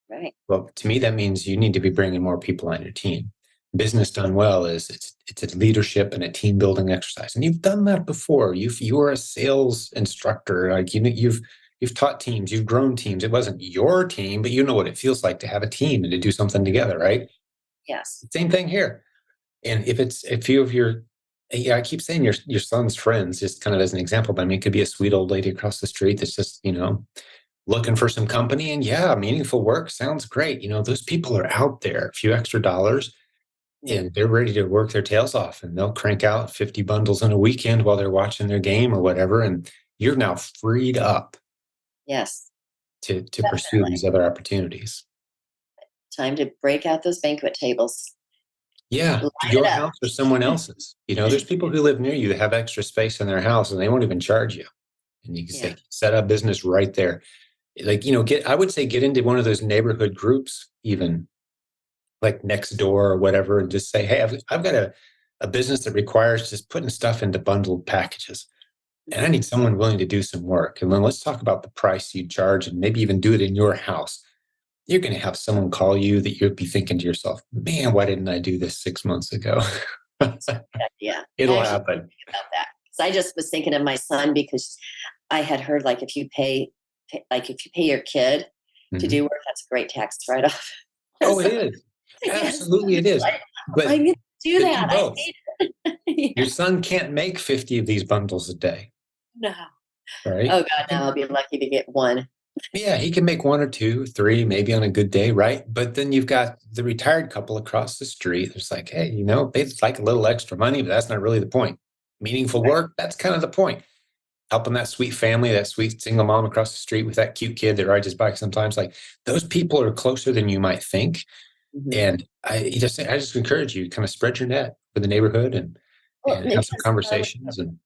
Right. Well, to me, that means you need to be bringing more people on your team. Business done well is it's a leadership and a team building exercise, and you've done that before. You're a sales instructor, like you've taught teams, you've grown teams. It wasn't your team, but you know what it feels like to have a team and to do something together, right? Yes. Same thing here. And if it's a few of your Yeah, I keep saying your son's friends, just kind of as an example, but I mean, it could be a sweet old lady across the street that's just, looking for some company. And yeah, meaningful work sounds great. Those people are out there, a few extra dollars, Mm. and they're ready to work their tails off, and they'll crank out 50 bundles in a weekend while they're watching their game or whatever. And you're now freed up Yes, to pursue definitely. these other opportunities. Time to break out those banquet tables. Yeah, Line it your up. house or someone else's. There's people who live near you that have extra space in their house and they won't even charge you. And you can Yeah. say, set up business right there. Like, I would say get into one of those neighborhood groups, even like next door or whatever, and just say, hey, I've got a business that requires just putting stuff into bundled packages. And I Mhm. need someone willing to do some work. And then let's talk about the price you charge and maybe even do it in your house. You're going to have someone call you that you'll be thinking to yourself, man, why didn't I do this 6 months ago? Yeah. I It'll actually happen. think about that. So I just was thinking of my son because I had heard like like if you pay your kid to Mhm. do work, that's a great tax write-off. Oh, it So, is. yes, Absolutely, it is. I But need to do but do that. I both. hate it. Your Yeah. son can't make 50 of these bundles a day, No. right? Oh God, now I'll be lucky to get one. Yeah, he can make one or two, three, maybe on a good day, right? But then you've got the retired couple across the street. It's like, hey, they'd like a little extra money, but that's not really the point. Meaningful Right. work, that's kind of the point. Helping that sweet family, that sweet single mom across the street with that cute kid that rides his bike sometimes, like those people are closer than you might think. Mhm. And I just encourage you to kind of spread your net for the neighborhood and Well, have some because conversations. And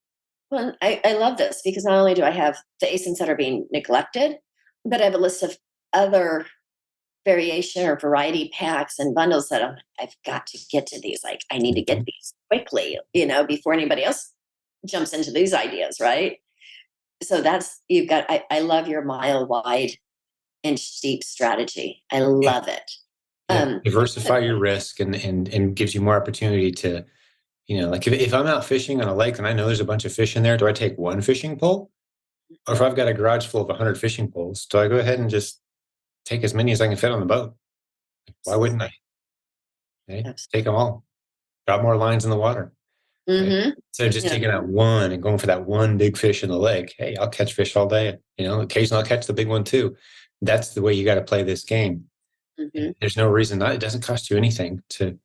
well, I love this because not only do I have the ASINs that are being neglected, but I have a list of other variation or variety packs and bundles that I've got to get to these. Like, I need to get these quickly, before anybody else jumps into these ideas, right? So I love your mile wide and steep strategy. I yeah, love it. yeah, Um, diversify your risk and gives you more opportunity to, like if I'm out fishing on a lake and I know there's a bunch of fish in there, do I take one fishing pole? Or if I've got a garage full of 100 fishing poles, do I go ahead and just take as many as I can fit on the boat? Why wouldn't I? absolutely. Okay? Take Absolutely. them all. Drop more lines in the water. Okay? Mm-hmm. So just taking out one and going for that one big fish in the lake. Hey, I'll catch fish all day. Occasionally I'll catch the big one too. That's the way you got to play this game. Mm-hmm. And there's no reason not. It doesn't cost you anything to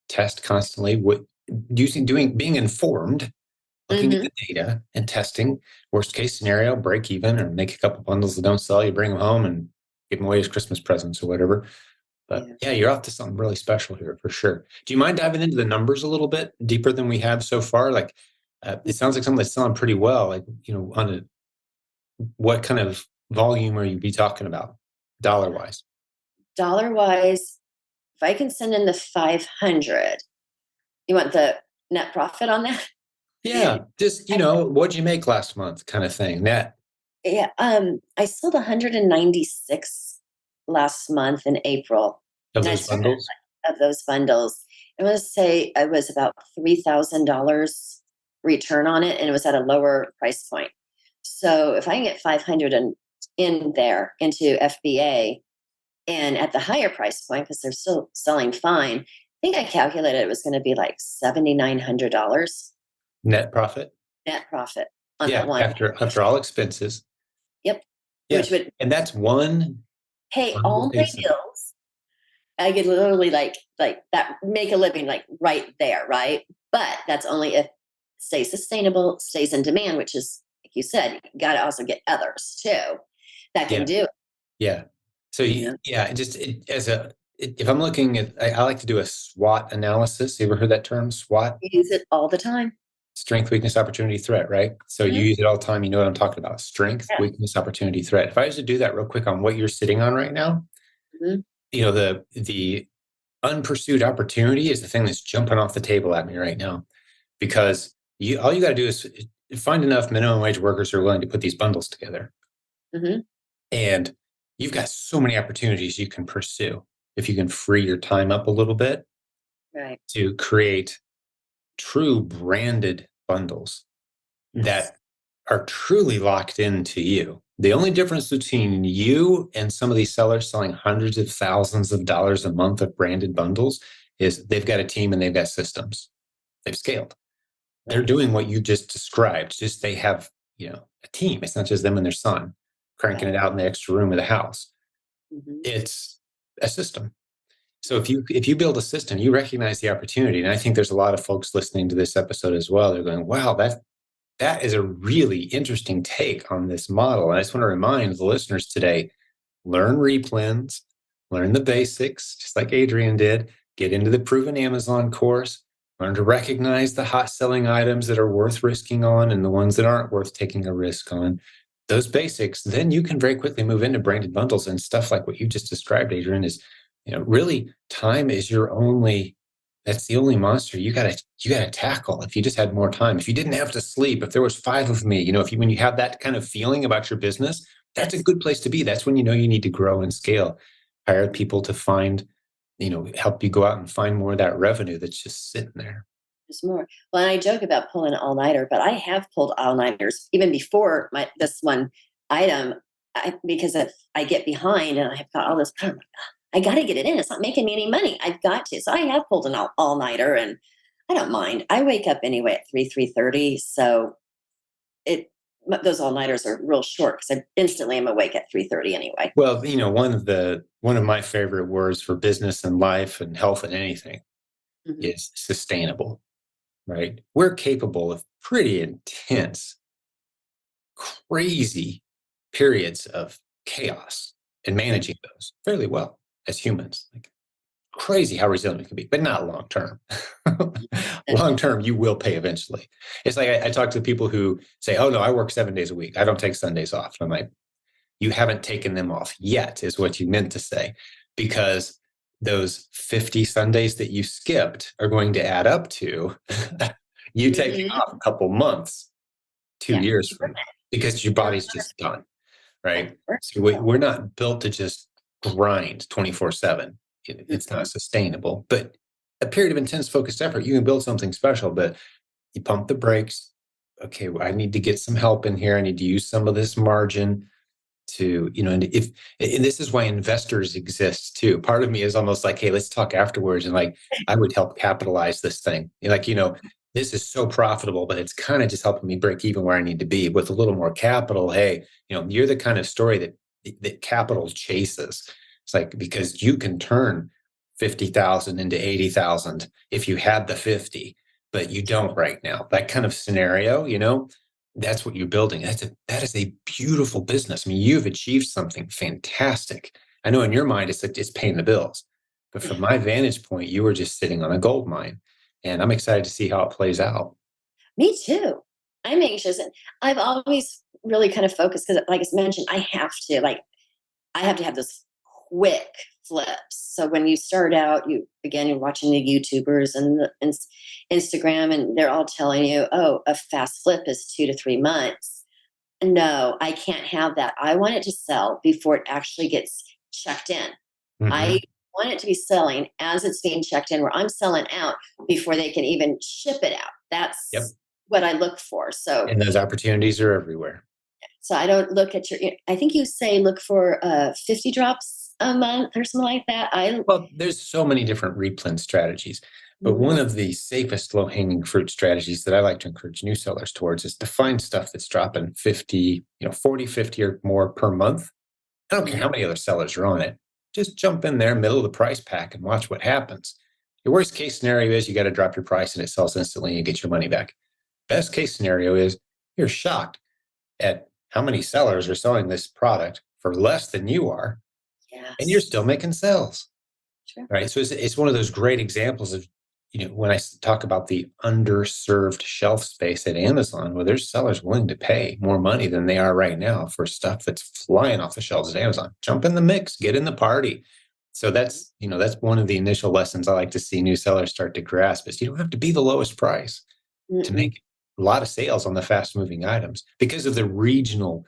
test constantly. Being informed, looking at Mm-hmm. the data and testing. Worst case scenario, break even or make a couple bundles that don't sell. You bring them home and give them away as Christmas presents or whatever. But Yeah. yeah, you're off to something really special here for sure. Do you mind diving into the numbers a little bit deeper than we have so far? Like, it sounds like something that's selling pretty well. Like, what kind of volume are you be talking about, dollar wise? Dollar wise, if I can send in the 500, you want the net profit on that? Yeah, just what'd you make last month, kind of thing. That Yeah, I sold 196 last month in April, of and I those started bundles. of those bundles. I want to say I was about $3,000 return on it, and it was at a lower price point. So if I can get 500 in there into FBA and at the higher price point, because they're still selling fine, I think I calculated it was going to be like $7,900 Net profit. net profit on that Yeah, one. after all expenses. Yep, Yeah, which would and that's one pay bundle all my ASIN. bills. I could literally like that make a living like right there, right? But that's only if it stays sustainable, stays in demand, which is like you said, you got to also get others too that can Yeah, do it. yeah. So You know, yeah, if I'm looking at, I like to do a SWOT analysis. You ever heard that term, SWOT? you use it all the time. Strength, weakness, opportunity, threat, right? So you Mhm. use it all the time. You know what I'm talking about. Strength, Yeah. weakness, opportunity, threat. If I was to do that real quick on what you're sitting on right now, Mhm. the unpursued opportunity is the thing that's jumping off the table at me right now, because all you got to do is find enough minimum wage workers who are willing to put these bundles together, Mhm. and you've got so many opportunities you can pursue if you can free your time up a little bit Right. to create true branded bundles Yes. that are truly locked into you. The only difference between you and some of these sellers selling hundreds of thousands of dollars a month of branded bundles is they've got a team and they've got systems. They've scaled. they're doing what you just described. Just they have, a team. It's not just them and their son cranking Right. it out in the extra room of the house. Mm-hmm. It's a system. So if you build a system, you recognize the opportunity. And I think there's a lot of folks listening to this episode as well. They're going, wow, that is a really interesting take on this model. And I just want to remind the listeners today, learn REPLENS, learn the basics, just like Adriane did, get into the Proven Amazon course, learn to recognize the hot selling items that are worth risking on and the ones that aren't worth taking a risk on. Those basics, then you can very quickly move into branded bundles and stuff like what you just described, Adriane, is, really time is that's the only monster you gotta tackle. If you just had more time, if you didn't have to sleep, if there was 5 of me, when you have that kind of feeling about your business, that's a good place to be. That's when you need to grow and scale. Hire people to find, help you go out and find more of that revenue that's just sitting there. There's more. Well, and I joke about pulling an all-nighter, but I have pulled all-nighters even before this one item, because if I get behind and I've got all this, oh my God, I got to get it in. It's not making me any money. I've got to. So I have pulled an all-nighter, and I don't mind. I wake up anyway at 3:30. So those all-nighters are real short because I instantly am awake at 3:30 anyway. Well, one of my favorite words for business and life and health and anything Mm-hmm. is sustainable, right? We're capable of pretty intense, crazy periods of chaos and managing those fairly well as humans. Like, crazy how resilient we can be, but not long term. Long term, you will pay eventually. It's like I talk to people who say, "Oh no, I work 7 days a week. I don't take Sundays off." And I'm like, "You haven't taken them off yet," is what you meant to say, because those 50 Sundays that you skipped are going to add up to you taking off a couple months, 2 years from now, because your body's just done, right? So we're not built to just grind 24/7. It's not sustainable, but a period of intense focused effort, you can build something special, but you pump the brakes. Okay, I need to get some help in here. I need to use some of this margin to, and this is why investors exist too. Part of me is almost like, hey, let's talk afterwards. And like, I would help capitalize this thing. Like, this is so profitable, but it's kind of just helping me break even where I need to be with a little more capital. Hey, you're the kind of story that capital chases. It's like, because you can turn 50,000 into 80,000 if you had the 50, but you don't right now. That kind of scenario, that's what you're building. That is a beautiful business. I mean, you've achieved something fantastic. I know in your mind, it's like, it's paying the bills, but from my vantage point, you were just sitting on a gold mine, and I'm excited to see how it plays out. Me too. I'm anxious, and I've always really kind of focused because, like I mentioned, I have to have those quick flips. So when you start out, you're watching the YouTubers and the Instagram, and they're all telling you, "Oh, a fast flip is 2 to 3 months." No, I can't have that. I want it to sell before it actually gets checked in. I Mm-hmm. want it to be selling as it's being checked in, where I'm selling out before they can even ship it out. Yep. That's what I look for. So And those opportunities are everywhere. I don't look at I think you say look for 50 drops a month or something like that. Well, there's so many different replens strategies, but one of the safest low-hanging fruit strategies that I like to encourage new sellers towards is to find stuff that's dropping 50, 40, 50 or more per month. I don't care how many other sellers are on it. Just jump in there, middle of the price pack, and watch what happens. Your worst case scenario is you got to drop your price and it sells instantly and you get your money back. Best case scenario is you're shocked at how many sellers are selling this product for less than you are, and you're Yes. still making sales, Sure. right? So it's one of those great examples of, when I talk about the underserved shelf space at Amazon, where there's sellers willing to pay more money than they are right now for stuff that's flying off the shelves at Amazon. Jump in the mix, get in the party. So that's one of the initial lessons I like to see new sellers start to grasp is you don't have to be the lowest price to Mm-mm. make a lot of sales on the fast moving items because of the regional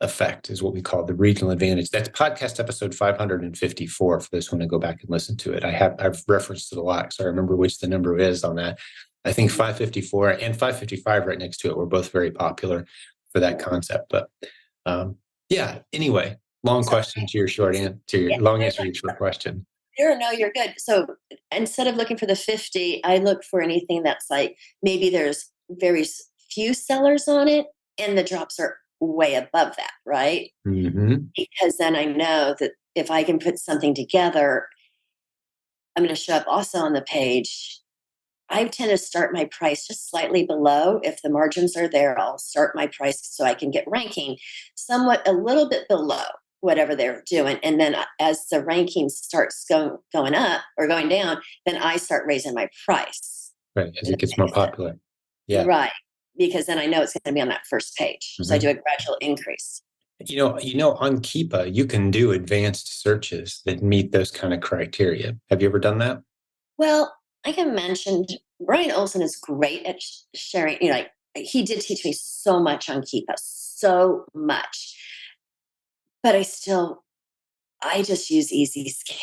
effect is what we call the regional advantage. That's podcast episode 554 for this one to go back and listen to it. I've referenced it a lot, so I remember which the number is on that. I think 554 and 555 right next to it were both very popular for that concept. But yeah, anyway, long question to your short answer, to your long answer to your short question. You're good. So instead of looking for the 50, I look for anything that's like maybe there's very few sellers on it, and the drops are way above that, right? Mm-hmm. Because then I know that if I can put something together, I'm going to show up also on the page. I tend to start my price just slightly below. If the margins are there, I'll start my price so I can get ranking somewhat a little bit below whatever they're doing. And then as the ranking starts going up or going down, then I start raising my price. Right. As it gets more popular. Yeah. Right. Because then I know it's going to be on that first page. So I do a gradual increase. On Keepa, you can do advanced searches that meet those kind of criteria. Have you ever done that? Well, like I mentioned, Brian Olson is great at sharing. Like he did teach me so much on Keepa, so much. But I just use Easy Scan.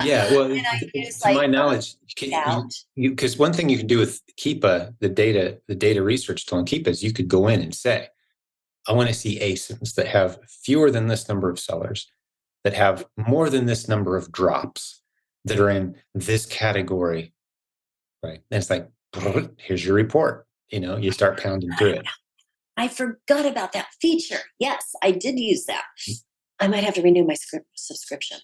Yeah, well, And I use to my knowledge, out. because one thing you can do with Keepa, the data research tool on Keepa is you could go in and say, I want to see ASINs that have fewer than this number of sellers, that have more than this number of drops, that are in this category, right? And it's like, here's your report. You start pounding through it. I forgot about that feature. Yes, I did use that. I might have to renew my subscription.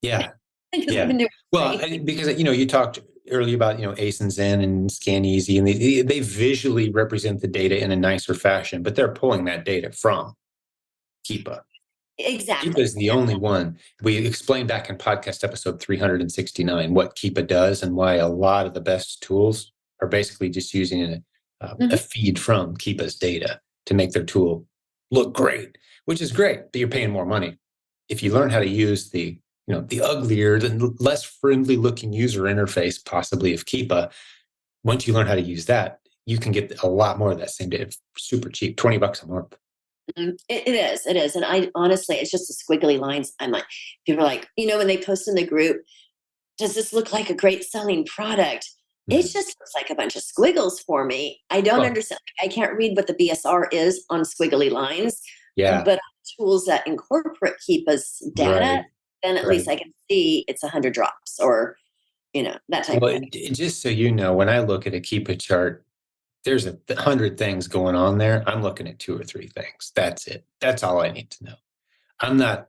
Yeah. Because Yeah. I've been doing Well, because you talked earlier about ASINs and Scan Easy, and they visually represent the data in a nicer fashion, but they're pulling that data from Keepa. Exactly. Keepa is the only one. We explained back in podcast episode 369 what Keepa does and why a lot of the best tools are basically just using a feed from Keepa's data to make their tool look great, which is great, but you're paying more money. If you learn how to use the uglier, the less friendly looking user interface, possibly of Keepa, once you learn how to use that, you can get a lot more of that same data super cheap, $20 a month. It is. And I honestly, it's just the squiggly lines. I'm like, people are like, when they post in the group, does this look like a great selling product? It just looks like a bunch of squiggles for me. I don't understand. I can't read what the BSR is on squiggly lines. Yeah. But tools that incorporate Keepa's data, Right. then at least I can see it's 100 drops or, that type of thing. Just so you know, when I look at a Keepa chart, there's 100 things going on there. I'm looking at 2 or 3 things. That's it. That's all I need to know. I'm not,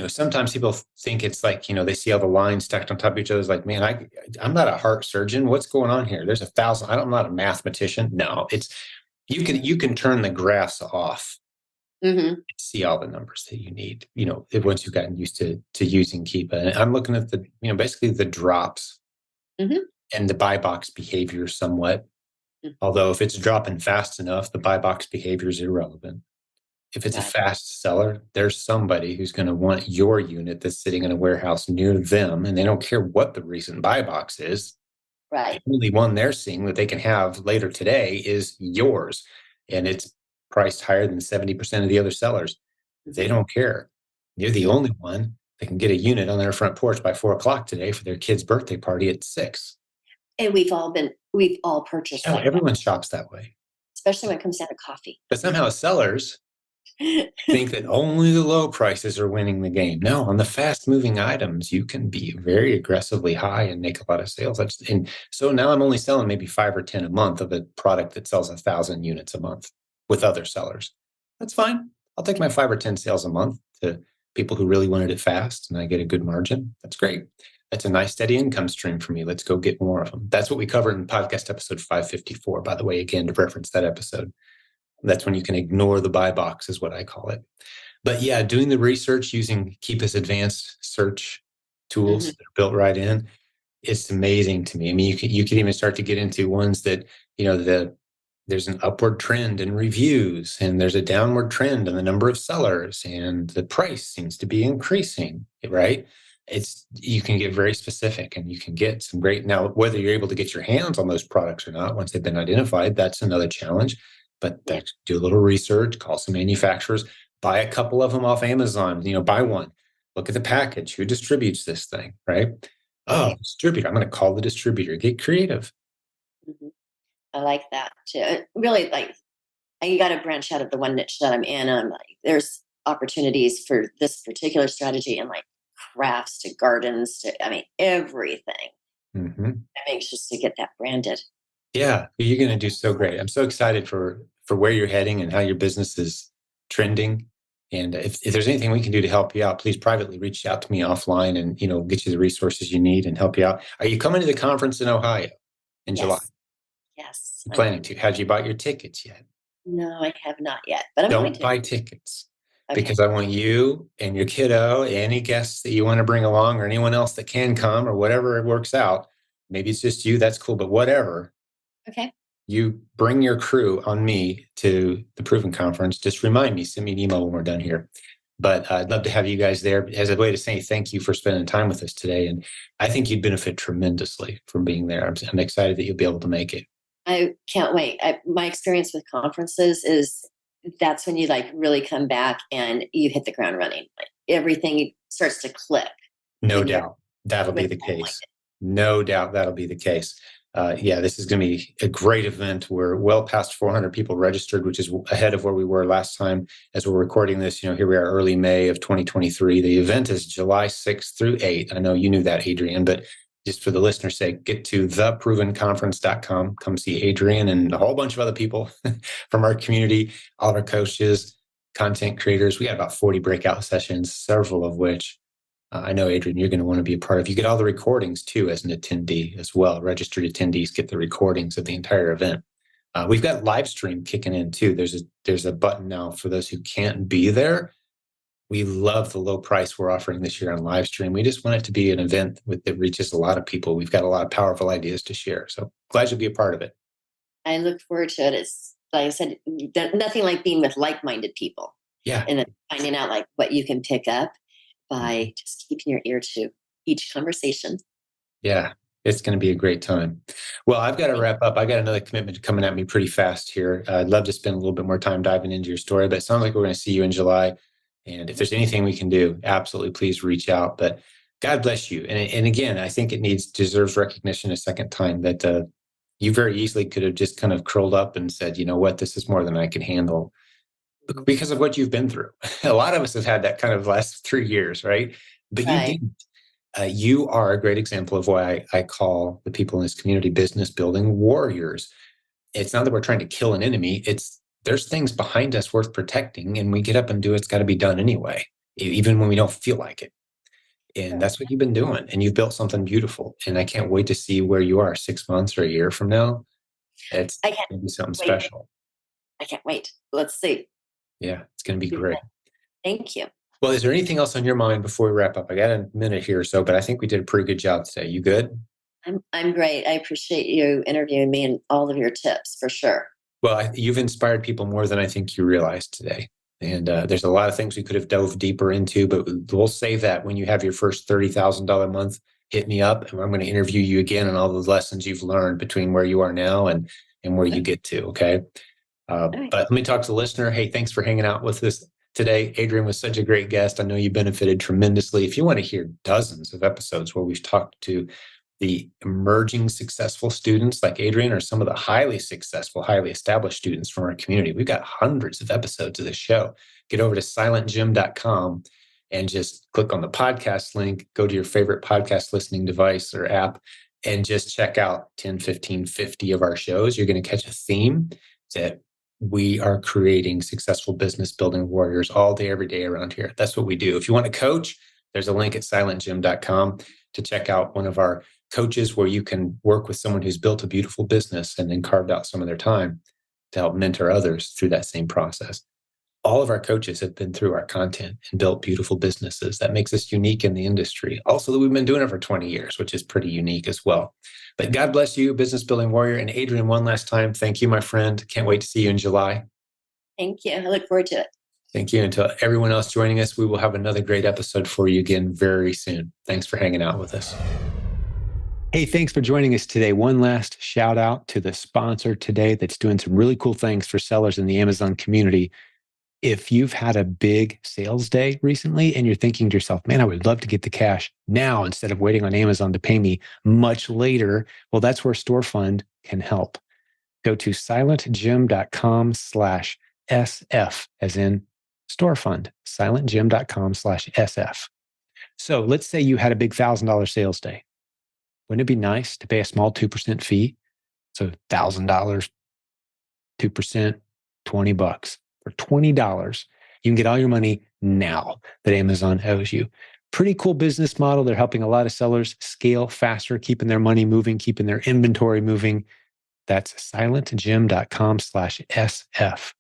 sometimes people think it's like, they see all the lines stacked on top of each other. It's like, man, I'm not a heart surgeon. What's going on here? There's 1,000. I'm not a mathematician. No, you can turn the graphs off. See all the numbers that you need, once you've gotten used to using Keepa. And I'm looking at the, basically the drops and the buy box behavior somewhat. Although if it's dropping fast enough, the buy box behavior is irrelevant. If it's a fast seller, there's somebody who's going to want your unit that's sitting in a warehouse near them, and they don't care what the recent buy box is. Right. The only one they're seeing that they can have later today is yours, and it's priced higher than 70% of the other sellers. They don't care. You're the only one that can get a unit on their front porch by 4:00 today for their kid's birthday party at 6. And we've all purchased No, like everyone shops that way. especially when it comes down to coffee. But somehow sellers think that only the low prices are winning the game. No, on the fast moving items, you can be very aggressively high and make a lot of sales. And so now I'm only selling maybe 5 or 10 a month of a product that sells 1,000 units a month with other sellers. That's fine. I'll take my 5 or 10 sales a month to people who really wanted it fast and I get a good margin. That's great. That's a nice steady income stream for me. Let's go get more of them. That's what we covered in podcast episode 554, by the way, again, to reference that episode. That's when you can ignore the buy box is what I call it. But yeah, doing the research using Keepa's advanced search tools that are built right in, it's amazing to me. I mean, you can even start to get into ones that, there's an upward trend in reviews and there's a downward trend in the number of sellers and the price seems to be increasing, right? You can get very specific and you can get some great, now, whether you're able to get your hands on those products or not, once they've been identified, that's another challenge. But do a little research, call some manufacturers, buy a couple of them off Amazon, buy one, look at the package, who distributes this thing, right? Oh, distributor, I'm going to call the distributor, get creative. I like that too. Really, you got to branch out of the one niche that I'm in. I'm like, there's opportunities for this particular strategy and like crafts to gardens to, everything. I'm anxious to get that branded. Yeah, you're going to do so great. I'm so excited for where you're heading and how your business is trending. And if there's anything we can do to help you out, please privately reach out to me offline and get you the resources you need and help you out. Are you coming to the conference in Ohio in July? Yes, yes. I'm planning to. Have you bought your tickets yet? No, I have not yet, but I'm going Don't to. buy tickets Okay. because I want you and your kiddo, any guests that you want to bring along, or anyone else that can come, or whatever it works out. Maybe it's just you. That's cool, but whatever. Okay. You bring your crew on me to the Proven Conference. Just remind me, send me an email when we're done here. But I'd love to have you guys there as a way to say thank you for spending time with us today. And I think you'd benefit tremendously from being there. I'm excited that you'll be able to make it. I can't wait. My experience with conferences is that's when you like really come back and you hit the ground running. Like everything starts to click No when you're doubt that'll with be the people like case. No doubt that'll be the case. Yeah, this is going to be a great event. We're well past 400 people registered, which is ahead of where we were last time. As we're recording this, here we are, early May of 2023. The event is July 6th through 8th. I know you knew that, Adriane, but just for the listener's sake, get to theprovenconference.com. Come see Adriane and a whole bunch of other people from our community, all of our coaches, content creators. We got about 40 breakout sessions, several of which I know, Adriane, you're going to want to be a part of. You get all the recordings too as an attendee as well. Registered attendees get the recordings of the entire event. We've got live stream kicking in too. There's a button now for those who can't be there. We love the low price we're offering this year on live stream. We just want it to be an event that reaches a lot of people. We've got a lot of powerful ideas to share. So glad you'll be a part of it. I look forward to it. It's like I said, nothing like being with like-minded people Yeah. and then finding out like what you can pick up by just keeping your ear to each conversation. Yeah, it's going to be a great time. Well, I've got to wrap up. I got another commitment coming at me pretty fast here. I'd love to spend a little bit more time diving into your story, but it sounds like we're going to see you in July. And if there's anything we can do, absolutely please reach out. But God bless you. And again, I think it deserves recognition a second time that you very easily could have just kind of curled up and said, you know what, this is more than I can handle because of what you've been through. A lot of us have had that kind of last 3 years, right? But you Right. didn't. You are a great example of why I call the people in this community business building warriors. It's not that we're trying to kill an enemy. It's there's things behind us worth protecting, and we get up and do what's got to be done anyway, even when we don't feel like it. And Sure. that's what you've been doing. And you've built something beautiful. And I can't wait to see where you are 6 months or a year from now. It's I can't going to be something wait. special. I can't wait. Let's see. Yeah, it's going to be great. Thank you. Well, is there anything else on your mind before we wrap up? I got a minute here or so, but I think we did a pretty good job today. You good? I'm great. I appreciate you interviewing me and all of your tips for sure. Well, you've inspired people more than I think you realize today. And there's a lot of things we could have dove deeper into, but we'll save that when you have your first $30,000 month. Hit me up, and I'm going to interview you again on all the lessons you've learned between where you are now and where you get to. Okay. Right. But let me talk to the listener. Hey, thanks for hanging out with us today. Adriane was such a great guest. I know you benefited tremendously. If you want to hear dozens of episodes where we've talked to the emerging successful students like Adriane or some of the highly successful, highly established students from our community, we've got hundreds of episodes of this show. Get over to silentjimdotcom and just click on the podcast link, go to your favorite podcast listening device or app, and just check out 10, 15, 50 of our shows. You're going to catch a theme that we are creating successful business building warriors all day, every day around here. That's what we do. If you want to coach, there's a link at silentjim.com to check out one of our coaches where you can work with someone who's built a beautiful business and then carved out some of their time to help mentor others through that same process. All of our coaches have been through our content and built beautiful businesses. That makes us unique in the industry. Also, that we've been doing it for 20 years, which is pretty unique as well. But God bless you, business building warrior. And Adriane, one last time, thank you, my friend. Can't wait to see you in July. Thank you. I look forward to it. Thank you. And to everyone else joining us, we will have another great episode for you again very soon. Thanks for hanging out with us. Hey, thanks for joining us today. One last shout out to the sponsor today that's doing some really cool things for sellers in the Amazon community. If you've had a big sales day recently and you're thinking to yourself, man, I would love to get the cash now instead of waiting on Amazon to pay me much later, well, that's where StoreFund can help. Go to silentjim.com/SF as in StoreFund, silentjim.com/SF. So let's say you had a big $1,000 sales day. Wouldn't it be nice to pay a small 2% fee So $1,000, 2%, $20. For $20, you can get all your money now that Amazon owes you. Pretty cool business model. They're helping a lot of sellers scale faster, keeping their money moving, keeping their inventory moving. That's silentjim.com/SF.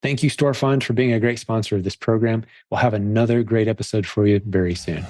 Thank you, Store Fund, for being a great sponsor of this program. We'll have another great episode for you very soon.